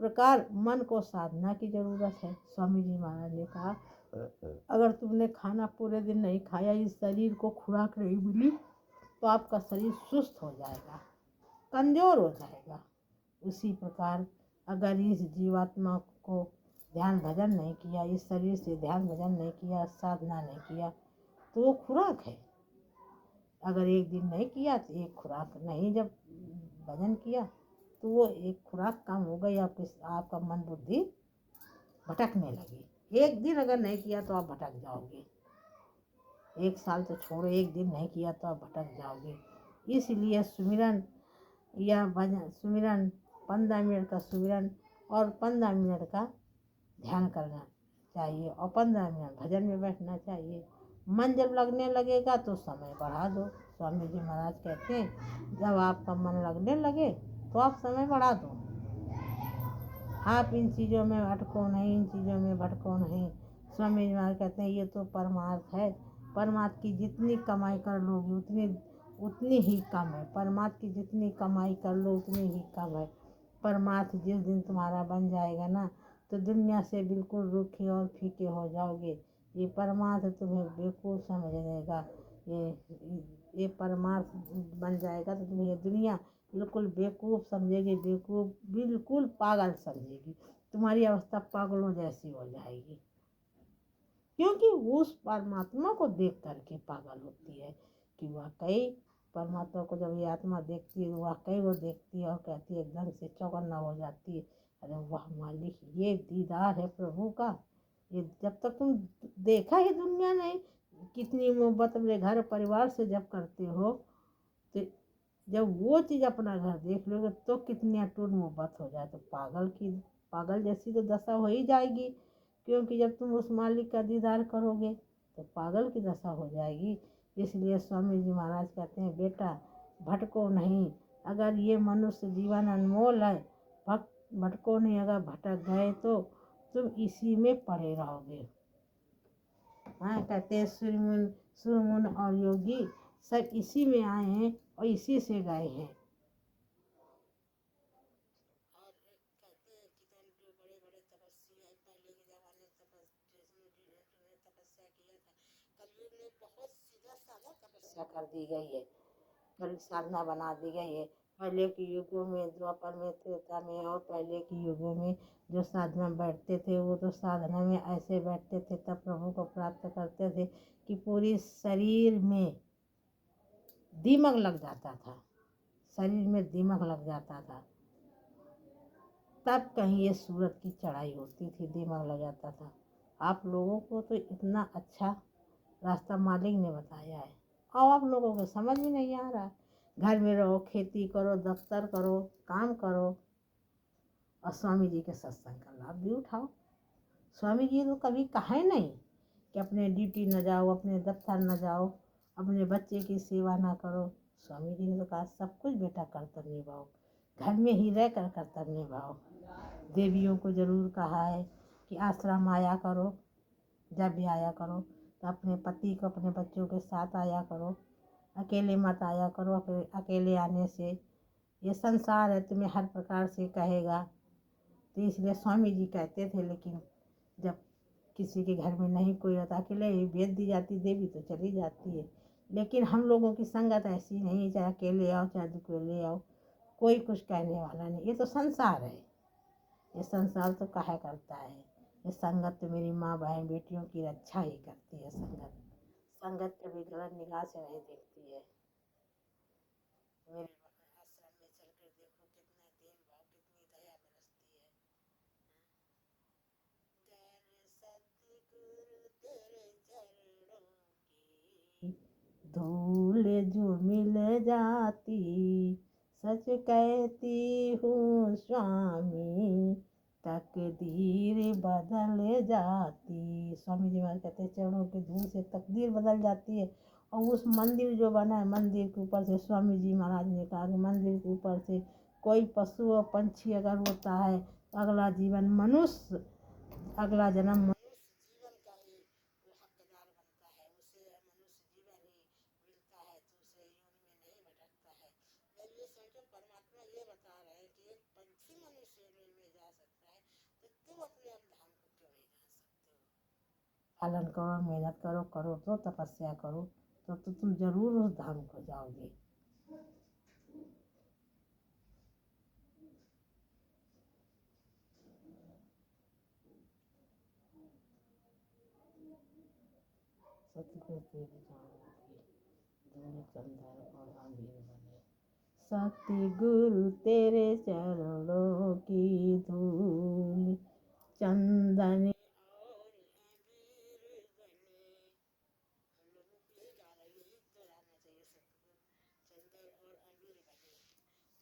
A: प्रकार मन को साधना की ज़रूरत है। स्वामी जी महाराज ने कहा अगर तुमने खाना पूरे दिन नहीं खाया, इस शरीर को खुराक नहीं मिली, तो आपका शरीर सुस्त हो जाएगा, कमज़ोर हो जाएगा। उसी प्रकार अगर इस जीवात्मा को ध्यान भजन नहीं किया, इस शरीर से ध्यान भजन नहीं किया, साधना नहीं किया, तो वो खुराक है। अगर एक दिन नहीं किया तो एक खुराक नहीं, जब भजन किया तो वो एक खुराक काम हो गई, आपका मन बुद्धि भटकने लगी। एक दिन अगर नहीं किया तो आप भटक जाओगे, एक साल तो छोड़ो, एक दिन नहीं किया तो आप भटक जाओगे। इसलिए सुमिरन या भजन, सुमिरन 15 मिनट का सुमिरन और 15 मिनट का ध्यान करना चाहिए और 15 मिनट भजन में बैठना चाहिए। मन जब लगने लगेगा तो समय बढ़ा दो। स्वामी जी महाराज कहते हैं जब आपका मन लगने लगे तो आप समय बढ़ा दो, आप इन चीज़ों में अटको नहीं, इन चीज़ों में भटको नहीं। स्वामी जी महाराज कहते हैं ये तो परमार्थ है, परमार्थ की जितनी कमाई कर लोगे उतनी ही कम है, परमार्थ की जितनी कमाई कर लो उतनी ही कम है। परमार्थ जिस दिन तुम्हारा बन जाएगा ना तो दुनिया से बिल्कुल रूखे और फीके हो जाओगे। ये परमार्थ तुम्हें बेवकूफ़ समझ लेगा, ये परमार्थ बन जाएगा तो तुम्हें ये दुनिया बिल्कुल बेवकूफ़ समझेगी, बिल्कुल पागल समझेगी, तुम्हारी अवस्था पागलों जैसी हो जाएगी, क्योंकि उस परमात्मा को देख करके पागल होती है कि वाकई परमात्मा को जब ये आत्मा देखती है वाकई वो देखती है और कहती है एकदम से चौकन्ना हो जाती है, अरे वाह मालिक ये दीदार है प्रभु का। ये जब तक तुम देखा ही दुनिया नहीं, कितनी मोहब्बत अपने घर परिवार से जब करते हो तो जब वो चीज़ अपना घर देख लोगे तो कितनी अटूट मोहब्बत हो जाए, तो पागल जैसी तो दशा हो ही जाएगी, क्योंकि जब तुम उस मालिक का दीदार करोगे तो पागल की दशा हो जाएगी। इसलिए स्वामी जी महाराज कहते हैं बेटा भटको नहीं, अगर ये मनुष्य जीवन अनमोल है, भटको नहीं, अगर भटक गए तो तुम इसी में पड़े रहोगे। हाँ कहते हैं सुरमुन और योगी सब इसी में आए हैं और इसी से गए हैं। और कहते हैं कि जो बड़े बड़े तपस्वी है पहले के जमाने तपस्या किया था, कलयुग में बहुत सीधा साधा तपस्या कर दी गई है, कल साधना बना दी गई है। पहले के युगों में द्वापर में त्रेता में और पहले के युगों में जो साधना बैठते थे वो तो साधना में ऐसे बैठते थे तब प्रभु को प्राप्त करते थे कि पूरी शरीर में दिमक लग जाता था, शरीर में दिमक लग जाता था, तब कहीं ये सूरत की चढ़ाई होती थी, दिमाग लग जाता था। आप लोगों को तो इतना अच्छा रास्ता मालिक ने बताया है और आप लोगों को समझ में नहीं आ रहा। घर में रहो, खेती करो, दफ्तर करो, काम करो और स्वामी जी के सत्संग का लाभ भी उठाओ। स्वामी जी तो कभी कहा नहीं कि अपने ड्यूटी न जाओ, अपने दफ्तर न जाओ, अपने बच्चे की सेवा ना करो। स्वामी जी ने तो कहा सब कुछ बेटा कर्तव्य निभाओ, घर में ही रह कर कर्तव्य निभाओ। देवियों को ज़रूर कहा है कि आश्रम आया करो, जब भी आया करो तो अपने पति को अपने बच्चों के साथ आया करो, अकेले मत आया करो। अकेले आने से ये संसार है तुम्हें हर प्रकार से कहेगा, तो इसलिए स्वामी जी कहते थे। लेकिन जब किसी के घर में नहीं कोई होता, अकेले ही भेज दी जाती देवी तो चली जाती है। लेकिन हम लोगों की संगत ऐसी नहीं, चाहे अकेले आओ चाहे दुकेले आओ, कोई कुछ कहने वाला नहीं। ये तो संसार है, ये संसार तो काहे करता है। ये संगत तो मेरी माँ बहन बेटियों की रक्षा ही करती है। संगत संगत कभी गलत निगाह से नहीं देखती है। मेरे आश्रम में चलकर देखो कितना देव भाव, कितनी दया बरसती है। गैर सतगुरु तेरे चरणों की धूल जो मिल जाती, सच कहती हूँ स्वामी तकदीर बदल जाती। स्वामी जी महाराज कहते हैं चरणों की धूल से तकदीर बदल जाती है। और उस मंदिर जो बना है, मंदिर के ऊपर से स्वामी जी महाराज ने कहा कि मंदिर के ऊपर से कोई पशु और पंछी अगर होता है तो अगला जीवन मनुष्य, अगला जन्म मनुष्य जीवन का ही वो हकदार बनता है, उसे मनुष्य जीवन ही मिलता है, दूसरे योनि में नहीं भटकता है। जब ये समझो परमात्मा ये बता रहे हैं कि एक पंछी मनुष्य योनि में जा सकता है, तो तुम अपने धाम को क्यों नहीं जा सकते हो। पालन करो, मेहनत करो, करो तो तपस्या करो तो तुम जरूर उस धाम को जाओगे। सतगुरु तेरे चरणों की धूल चंदन और आंधीर बने। सतगुरु तेरे चरणों की धूल चंदन और अबीर बने। हम लोगों को यही गा रहे हैं, यही दोहराना चाहिए। सतगुरु चंदन और अबीर बने।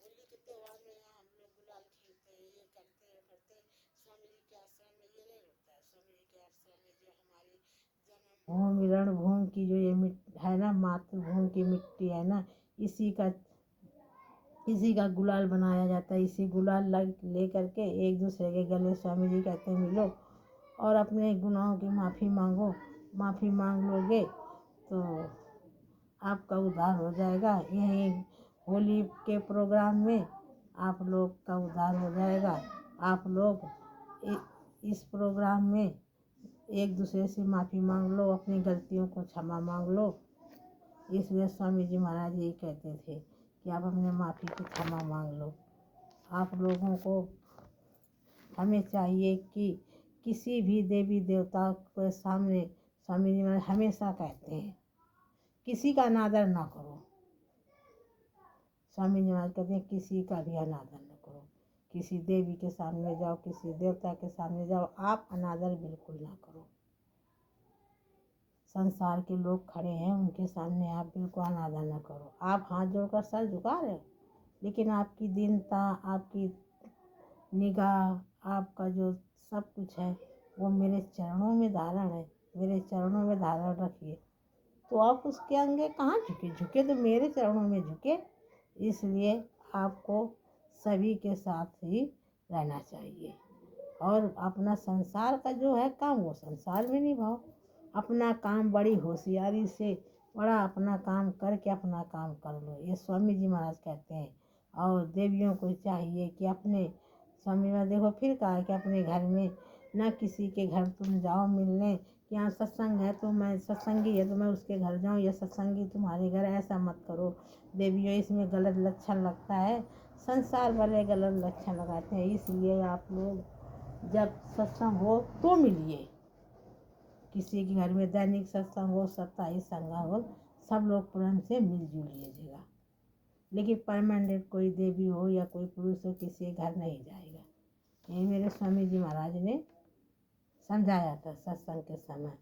A: होली के त्योहार में यहाँ हम लोग गुलाल खेलते हैं, ये करते हैं स्वामी जी के आश्रम में ये नहीं होता है। स्वामी जी के आश्रम में जो हमारी जन्मभूमि रणभूमि की जो ये है ना, मातृभूमि की मिट्टी है ना, इसी का गुलाल बनाया जाता है। इसी गुलाल ले करके एक दूसरे के गले स्वामी जी कहते हैं मिलो और अपने गुनाहों की माफ़ी मांगो। माफ़ी मांग लोगे तो आपका उद्धार हो जाएगा। यही होली के प्रोग्राम में आप लोग का उद्धार हो जाएगा। आप लोग इस प्रोग्राम में एक दूसरे से माफ़ी मांग लो, अपनी गलतियों को क्षमा मांग लो। इसलिए स्वामी जी महाराज यही कहते थे कि आप अपने माफ़ी की क्षमा मांग लो। आप लोगों को हमें चाहिए कि किसी भी देवी देवता के सामने स्वामी जी महाराज हमेशा कहते हैं किसी का अनादर ना करो। स्वामी जी महाराज कहते हैं किसी का भी अनादर न करो। किसी देवी के सामने जाओ, किसी देवता के सामने जाओ, आप अनादर बिल्कुल ना करो। संसार के लोग खड़े हैं, उनके सामने आप बिल्कुल अनादर न करो। आप हाथ जोड़कर सर झुका रहे हो, लेकिन आपकी दीनता, आपकी निगाह, आपका जो सब कुछ है वो मेरे चरणों में धारण है। मेरे चरणों में धारण रखिए तो आप उसके आगे कहाँ झुके। झुके तो मेरे चरणों में झुके। इसलिए आपको सभी के साथ ही रहना चाहिए और अपना संसार का जो है काम वो संसार में निभाओ। अपना काम बड़ी होशियारी से बड़ा अपना काम करके अपना काम कर लो, ये स्वामी जी महाराज कहते हैं। और देवियों को चाहिए कि अपने स्वामी महाराज देखो फिर कहा है कि अपने घर में न किसी के घर तुम जाओ मिलने कि यहाँ सत्संग है तो मैं सत्संगी है तो मैं उसके घर जाऊँ, या सत्संगी तुम्हारे घर, ऐसा मत करो देवियों। इसमें गलत लक्षण लगता है। संसार वाले गलत लक्षण लगाते हैं। इसलिए आप लोग जब सत्संग हो तो मिलिए। किसी के घर में दैनिक सत्संग हो, साप्ताहिक संग हो, सब लोग प्रेम से मिलजुल लीजिएगा। लेकिन परमानेंट कोई देवी हो या कोई पुरुष हो किसी के घर नहीं जाएगा। यही मेरे स्वामी जी महाराज ने समझाया था सत्संग के समय।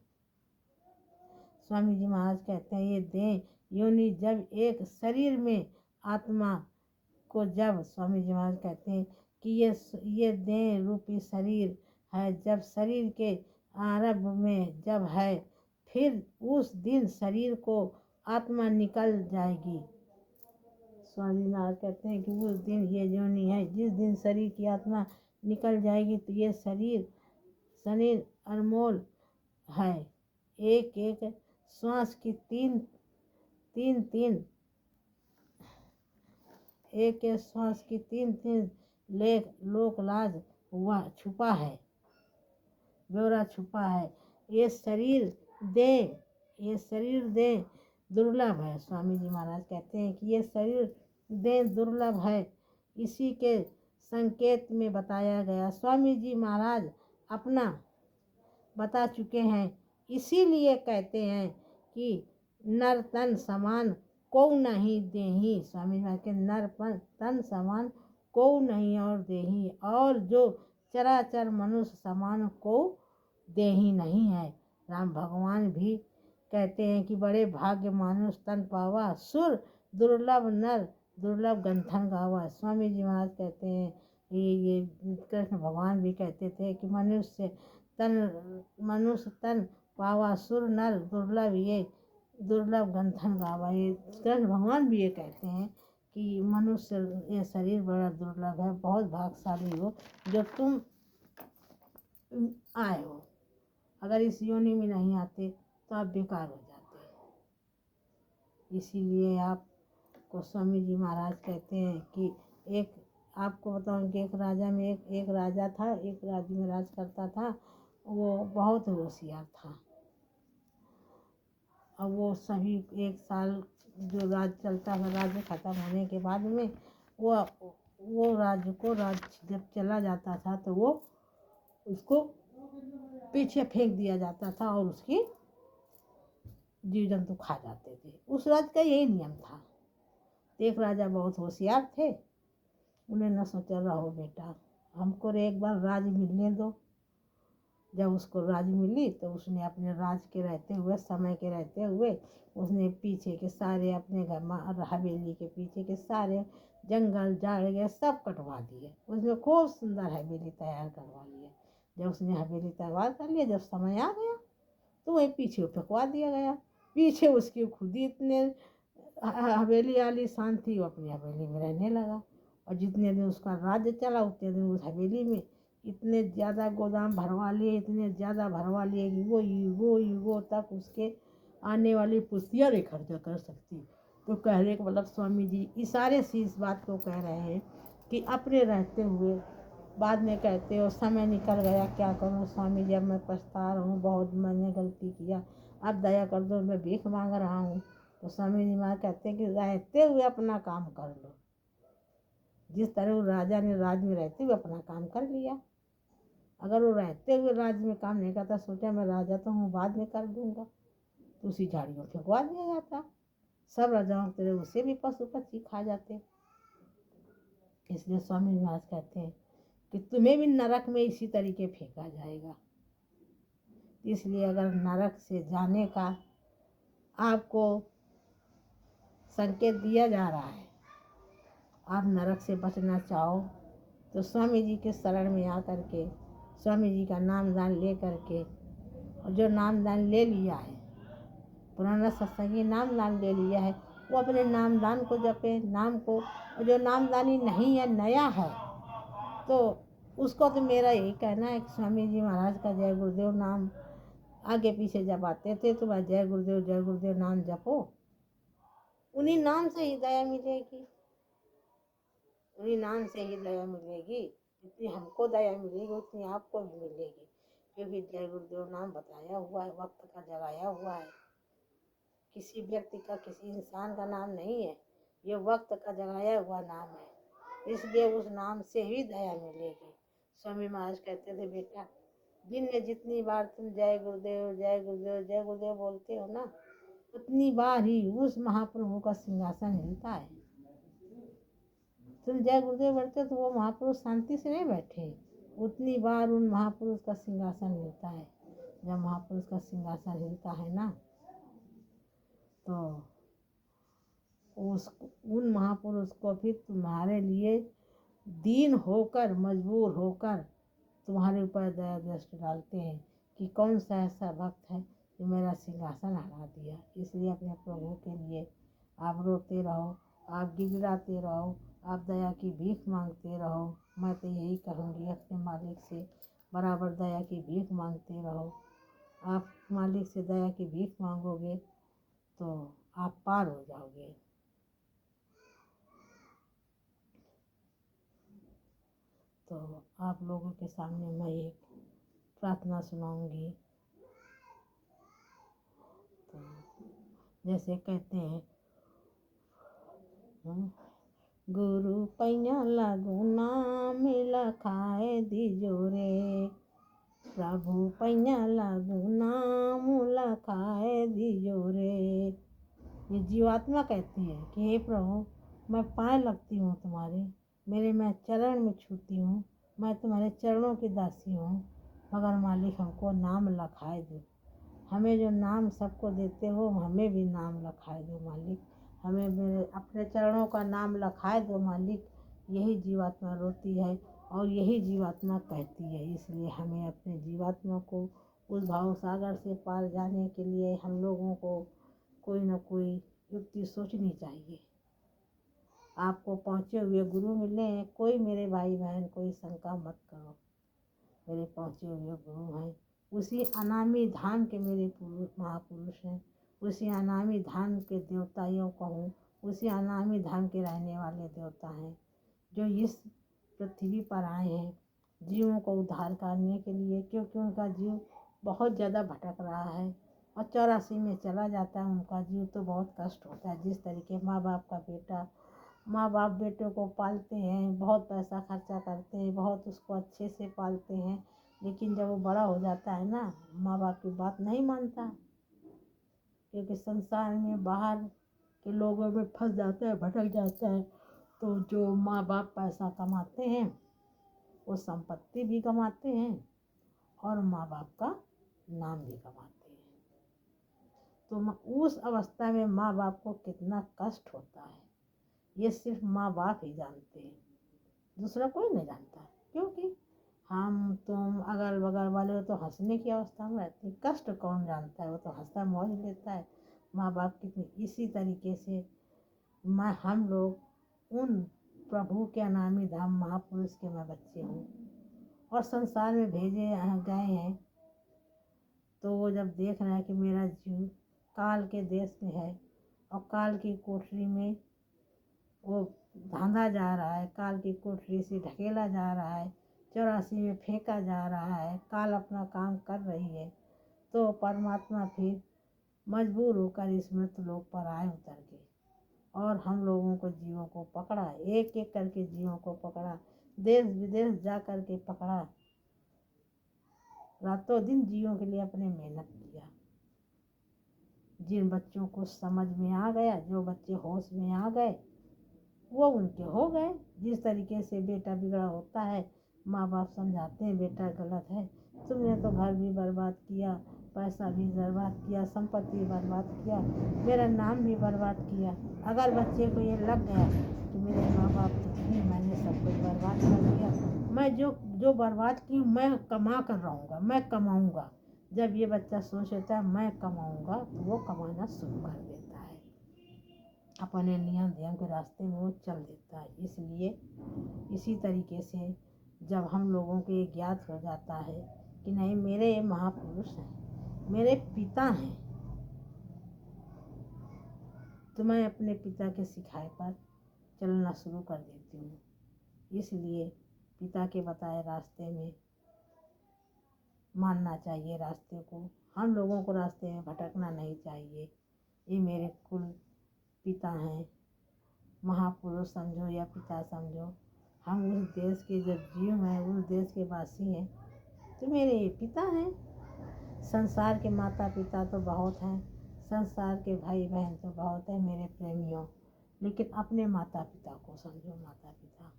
A: स्वामी जी महाराज कहते हैं ये देह योनि जब एक शरीर में आत्मा को, जब स्वामी जी महाराज कहते हैं कि ये देह रूपी शरीर है, जब शरीर के आरंभ में जब है, फिर उस दिन शरीर को आत्मा निकल जाएगी। स्वामी महाराज कहते हैं कि उस दिन ये योनि है, जिस दिन शरीर की आत्मा निकल जाएगी तो ये शरीर अनमोल है। एक एक श्वास की तीन एक एक श्वास की तीन लोक लाज हुआ छुपा है। ब्यौरा छुपा है। ये शरीर दे दुर्लभ है। स्वामी जी महाराज कहते हैं कि ये शरीर दे दुर्लभ है, इसी के संकेत में बताया गया। स्वामी जी महाराज अपना बता चुके हैं, इसीलिए कहते हैं कि नर तन समान को नहीं देही। स्वामी जी महाराज के नर तन समान को नहीं और देही, और जो चराचर मनुष्य समान को देही नहीं है। राम भगवान भी कहते हैं कि बड़े भाग्य मानुष तन पावा, सुर दुर्लभ नर दुर्लभ गंथन गावा। स्वामी जी महाराज कहते हैं, ये कृष्ण भगवान भी कहते थे कि मनुष्य तन पावा, सुर नर दुर्लभ, ये दुर्लभ गंथन गावा। ये कृष्ण भगवान भी ये कहते हैं कि मनुष्य ये शरीर बड़ा दुर्लभ है, बहुत भाग्यशाली हो जो तुम आए हो। अगर इस योनि में नहीं आते तो आप बेकार हो जाते। इसीलिए आपको स्वामी जी महाराज कहते हैं कि एक आपको बताऊं कि एक राजा में एक राजा था, एक राज्य में राज करता था। वो बहुत होशियार था। अब वो सभी एक साल जो राज चलता था, राज्य खत्म होने के बाद में वो राज्य जब चला जाता था तो वो उसको पीछे फेंक दिया जाता था और उसकी जीव जंतु खा जाते थे। उस राज्य का यही नियम था। एक राजा बहुत होशियार थे। उन्हें न सोचा, रहो बेटा, हमको एक बार राज मिलने दो। जब उसको राज मिली तो उसने अपने राज के रहते हुए, समय के रहते हुए, उसने पीछे के सारे अपने घर हवेली के पीछे के सारे जंगल झाड़ गए सब कटवा दिए। उसने खूब सुंदर हवेली तैयार करवा लिया। जब उसने हवेली तैयार कर लिया, जब समय आ गया तो वही पीछे फेंकवा दिया गया। पीछे उसकी खुद ही इतने हवेली आलीशान थी, वो अपनी हवेली में रहने लगा। और जितने दिन उसका राज्य चला उतने दिन उस हवेली में इतने ज़्यादा गोदाम भरवा लिए, इतने ज़्यादा भरवा लिए कि वो युगों तक उसके आने वाली पुस्तियाँ नहीं खर्चा कर सकती। तो कहने का मतलब स्वामी जी इशारे से इस बात को कह रहे हैं कि अपने रहते हुए बाद में कहते हो समय निकल गया, क्या करूँ स्वामी जी, अब मैं पछता रहा हूँ, बहुत मैंने गलती किया, अब दया कर दो, मैं भीख मांग रहा हूँ। तो स्वामी जी महाराज कहते हैं कि रहते हुए अपना काम कर लो। जिस तरह वो राजा ने राज में रहते हुए अपना काम कर लिया। अगर वो रहते हुए राज्य में काम नहीं करता, सोचा मैं राजा तो हूँ बाद में कर दूंगा, तो उसी झाड़ियों फेंकवा दिया जाता। सब राजाओं की तरह उसे भी पशु पक्षी खा जाते। इसलिए स्वामी महाराज कहते हैं कि तुम्हें भी नरक में इसी तरीके फेंका जाएगा। इसलिए अगर नरक से जाने का आपको संकेत दिया जा रहा है, आप नरक से बचना चाहो तो स्वामी जी के शरण में आकर के स्वामी जी का नामदान ले करके, और जो नामदान ले लिया है, पुराना सत्संगी नामदान ले लिया है, वो अपने नामदान को जपे, नाम को। और जो नामदानी नहीं है, नया है, तो उसको तो मेरा यही कहना है कि स्वामी जी महाराज का जय गुरुदेव नाम आगे पीछे जपाते थे, तो वह जय गुरुदेव नाम जपो। उन्हीं नाम से ही दया मिलेगी, उन्हीं नाम से ही दया मिलेगी। जितनी हमको दया मिलेगी उतनी आपको भी मिलेगी, क्योंकि जय गुरुदेव नाम बताया हुआ है, वक्त का जगाया हुआ है। किसी व्यक्ति का, किसी इंसान का नाम नहीं है, ये वक्त का जगाया हुआ नाम है। इसलिए उस नाम से ही दया मिलेगी। स्वामी महाराज कहते थे, बेटा दिन में जितनी बार तुम जय गुरुदेव जय गुरुदेव जय गुरुदेव बोलते हो ना, उतनी बार ही उस महाप्रभु का सिंहासन हिलता है। तुम जय गुरुदेव बोलते हो तो वो महापुरुष शांति से नहीं बैठे, उतनी बार उन महापुरुष का सिंहासन हिलता है। जब महापुरुष का सिंहासन हिलता है ना, तो उन महापुरुष को फिर तुम्हारे लिए दीन होकर, मजबूर होकर तुम्हारे ऊपर दया दृष्टि डालते हैं कि कौन सा ऐसा भक्त है जो मेरा सिंहासन हरा दिया। इसलिए अपने प्रभु के लिए आप रोते रहो, आप गिड़गिड़ाते रहो, आप दया की भीख मांगते रहो। मैं तो यही कहूँगी, अपने मालिक से बराबर दया की भीख मांगते रहो। आप मालिक से दया की भीख मांगोगे तो आप पार हो जाओगे। तो आप लोगों के सामने मैं एक प्रार्थना सुनाऊंगी। तो जैसे कहते हैं, गुरु पैया लागू नाम लखाए दीजो रे, प्रभु पैया लागू नाम लखाए दीजो रे। ये जीवात्मा कहती है कि हे प्रभु, मैं पाए लगती हूँ तुम्हारे, मेरे मैं चरण में छूती हूँ, मैं तुम्हारे चरणों की दासी हूँ, मगर मालिक हमको नाम लखाए दो। हमें जो नाम सबको देते हो हमें भी नाम लखाए दो मालिक, हमें मेरे अपने चरणों का नाम लखाए दो मालिक। यही जीवात्मा रोती है और यही जीवात्मा कहती है। इसलिए हमें अपने जीवात्मा को उस भाव सागर से पार जाने के लिए हम लोगों को कोई न कोई युक्ति सोचनी चाहिए। आपको पहुँचे हुए गुरु मिले हैं, कोई मेरे भाई बहन कोई शंका मत करो, मेरे पहुँचे हुए गुरु हैं। उसी अनामी धाम के मेरे पुरुष महापुरुष हैं, उसी अनामी धाम के देवता यूँ कहूँ, उसी अनामी धाम के रहने वाले देवता हैं जो इस पृथ्वी पर आए हैं जीवों को उद्धार करने के लिए, क्योंकि उनका जीव बहुत ज़्यादा भटक रहा है और 84 में चला जाता है उनका जीव, तो बहुत कष्ट होता है। जिस तरीके माँ बाप बेटों को पालते हैं, बहुत पैसा खर्चा करते हैं, बहुत उसको अच्छे से पालते हैं, लेकिन जब वो बड़ा हो जाता है ना, माँ बाप की बात नहीं मानता, क्योंकि संसार में बाहर के लोगों में फंस जाता है, भटक जाता है। तो जो माँ बाप पैसा कमाते हैं वो संपत्ति भी कमाते हैं और माँ बाप का नाम भी कमाते हैं। तो उस अवस्था में माँ बाप को कितना कष्ट होता है ये सिर्फ माँ बाप ही जानते हैं, दूसरा कोई नहीं जानता। क्योंकि हम तुम अगल बगल वाले तो हंसने की अवस्था में रहते हैं, कष्ट कौन जानता है, वो तो हंसता मौज लेता है। माँ बाप कितनी इसी तरीके से हम लोग उन प्रभु के अनामी धाम महापुरुष के मैं बच्चे हूँ और संसार में भेजे गए हैं। तो वो जब देख रहे हैं कि मेरा जीव काल के देश में है और काल की कोठरी में वो धांधा जा रहा है, काल की कोठरी से ढकेला जा रहा है, 84 में फेंका जा रहा है, काल अपना काम कर रही है, तो परमात्मा फिर मजबूर होकर इस मृत लोक पर आए उतर के और हम लोगों को जीवों को पकड़ा, एक एक करके जीवों को पकड़ा, देश विदेश जा कर के पकड़ा, रातों दिन जीवों के लिए अपने मेहनत किया। जिन बच्चों को समझ में आ गया, जो बच्चे होश में आ गए वो उनके हो गए। जिस तरीके से बेटा बिगड़ा होता है, माँ बाप समझाते हैं बेटा गलत है, तुमने तो घर भी बर्बाद किया, पैसा भी बर्बाद किया, संपत्ति बर्बाद किया, मेरा नाम भी बर्बाद किया। अगर बच्चे को ये लग गया कि मेरे माँ बाप तो थे, मैंने सब कुछ बर्बाद कर दिया, मैं जो बर्बाद की मैं कमा कर रहूँगा, मैं कमाऊँगा। जब ये बच्चा सोच लेता है मैं कमाऊँगा, तो वो कमाना शुरू कर देता है, अपने नियम ध्यम के रास्ते में वो चल देता है। इसलिए इसी तरीके से जब हम लोगों को ये ज्ञात हो जाता है कि नहीं मेरे ये महापुरुष हैं, मेरे पिता हैं, तो मैं अपने पिता के सिखाए पर चलना शुरू कर देती हूँ। इसलिए पिता के बताए रास्ते में मानना चाहिए रास्ते को, हम लोगों को रास्ते में भटकना नहीं चाहिए। ये मेरे कुल पिता हैं, महापुरुष समझो या पिता समझो, हम उस देश के जब जीव हैं, उस देश के वासी हैं, तो मेरे ये पिता हैं। संसार के माता पिता तो बहुत हैं, संसार के भाई बहन तो बहुत हैं मेरे प्रेमियों, लेकिन अपने माता पिता को समझो माता पिता।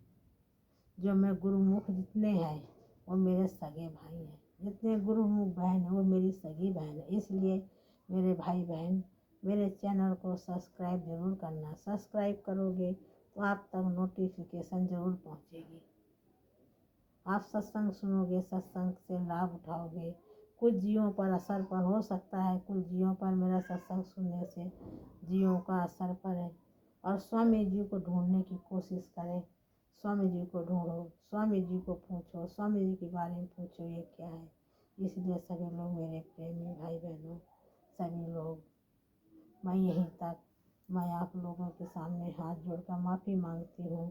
A: जो मैं गुरुमुख जितने हैं वो मेरे सगे भाई हैं, जितने गुरुमुख बहन हैं वो मेरी सगी बहन है। इसलिए मेरे भाई बहन मेरे चैनल को सब्सक्राइब ज़रूर करना, सब्सक्राइब करोगे तो आप तक नोटिफिकेशन ज़रूर पहुँचेगी। आप सत्संग सुनोगे, सत्संग से लाभ उठाओगे, कुछ जीवों पर असर पर हो सकता है, कुछ जीवों पर मेरा सत्संग सुनने से जीवों का असर पड़े। और स्वामी जी को ढूंढने की कोशिश करें, स्वामी जी को ढूंढो, स्वामी जी को पूछो, स्वामी जी के बारे में पूछो ये क्या है। इसलिए सभी लोग मेरे प्रेमी भाई बहनों, सभी लोग, मैं यहीं तक मैं आप लोगों के सामने हाथ जोड़कर माफ़ी मांगती हूँ।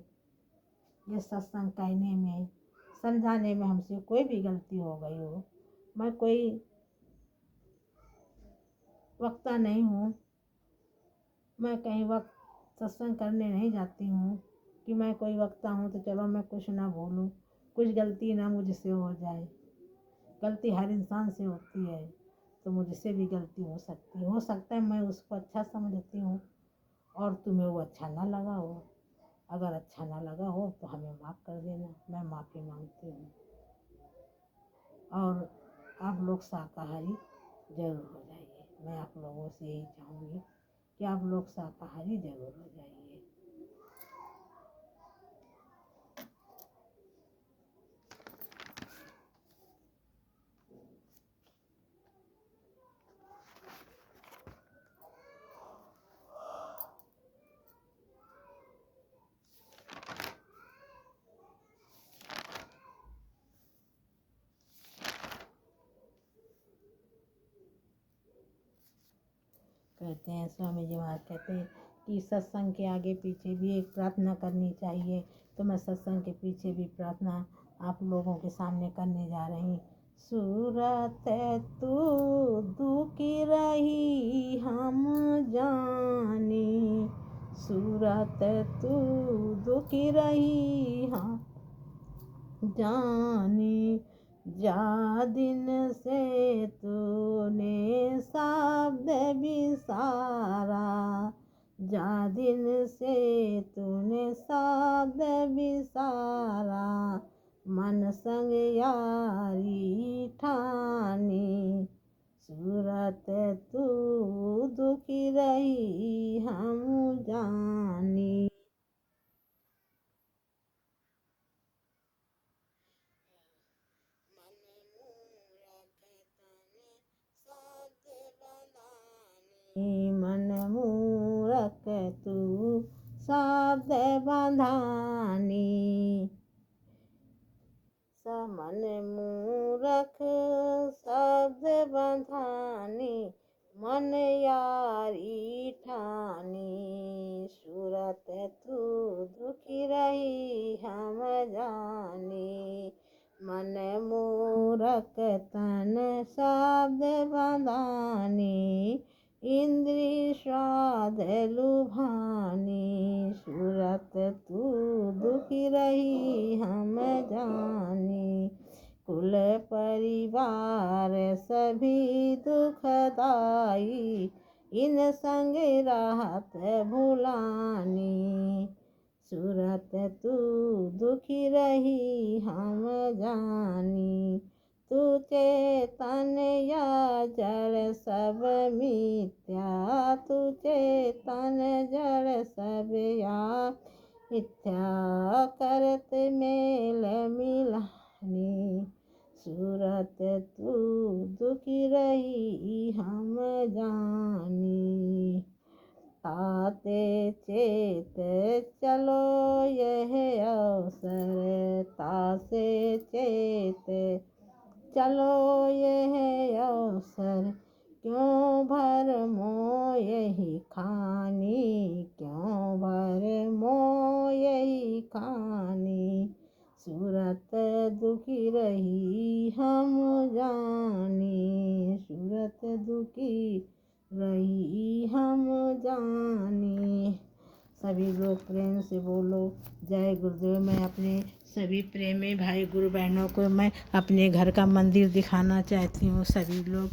A: ये सत्संग कहने में समझाने में हमसे कोई भी गलती हो गई हो मैं कोई वक्ता नहीं हूँ, मैं कहीं वक्त सत्संग करने नहीं जाती हूँ कि मैं कोई वक्ता हूँ तो चलो मैं कुछ ना बोलूँ, कुछ गलती ना मुझसे हो जाए। गलती हर इंसान से होती है, तो मुझसे भी गलती हो सकता है मैं उसको अच्छा समझती हूँ और तुम्हें वो अच्छा ना लगा हो। अगर अच्छा ना लगा हो तो हमें माफ़ कर देना, मैं माफ़ी मांगती हूँ। और आप लोग शाकाहारी जरूर हो जाइए, मैं आप लोगों से यही चाहूँगी कि आप लोग शाकाहारी जरूर हो जाइए। कहते हैं स्वामी जी महाराज कहते हैं कि सत्संग के आगे पीछे भी एक प्रार्थना करनी चाहिए। तो मैं सत्संग के पीछे भी प्रार्थना आप लोगों के सामने करने जा रही। सूरत तू दुखी रही हम जाने, सूरत तू दुखी रही हम जाने, जा दिन से तूने शब्द विसारा, जा दिन से तूने शब्द विसारा, मन संग यारी ठानी, सूरत तू दुखी रही हम जानी। मन मूरख तू शब्द बंधानी, मन मूरख शब्द बंधानी, मन यारी ठानी, सूरत तू दुखी रही हम जानी, मन मूरख तन शब्द बंधानी, इंद्री स्वाद लुभानी, सूरत तू दुखी रही हम जानी, कुल परिवार सभी दुखदाई, इन संग राहत भुलानी, सूरत तू दुखी रही हम जानी, तू चेतन या जड़ सब मिथ्या, तू चेतन जड़ सब या मिथ्या, करत मेल मिलानी, सूरत तू दुखी रही हम जानी, ताते चेत चलो यह अवसर, तासे चेत चलो यह अवसर, क्यों भर मोह यही खानी, क्यों भर मोह यही खानी, सूरत दुखी रही हम जानी, सूरत दुखी रही हम जानी। सभी लोग प्रेम से बोलो जय गुरुदेव। मैं अपने सभी प्रेमी भाई गुरु बहनों को मैं अपने घर का मंदिर दिखाना चाहती हूँ। सभी लोग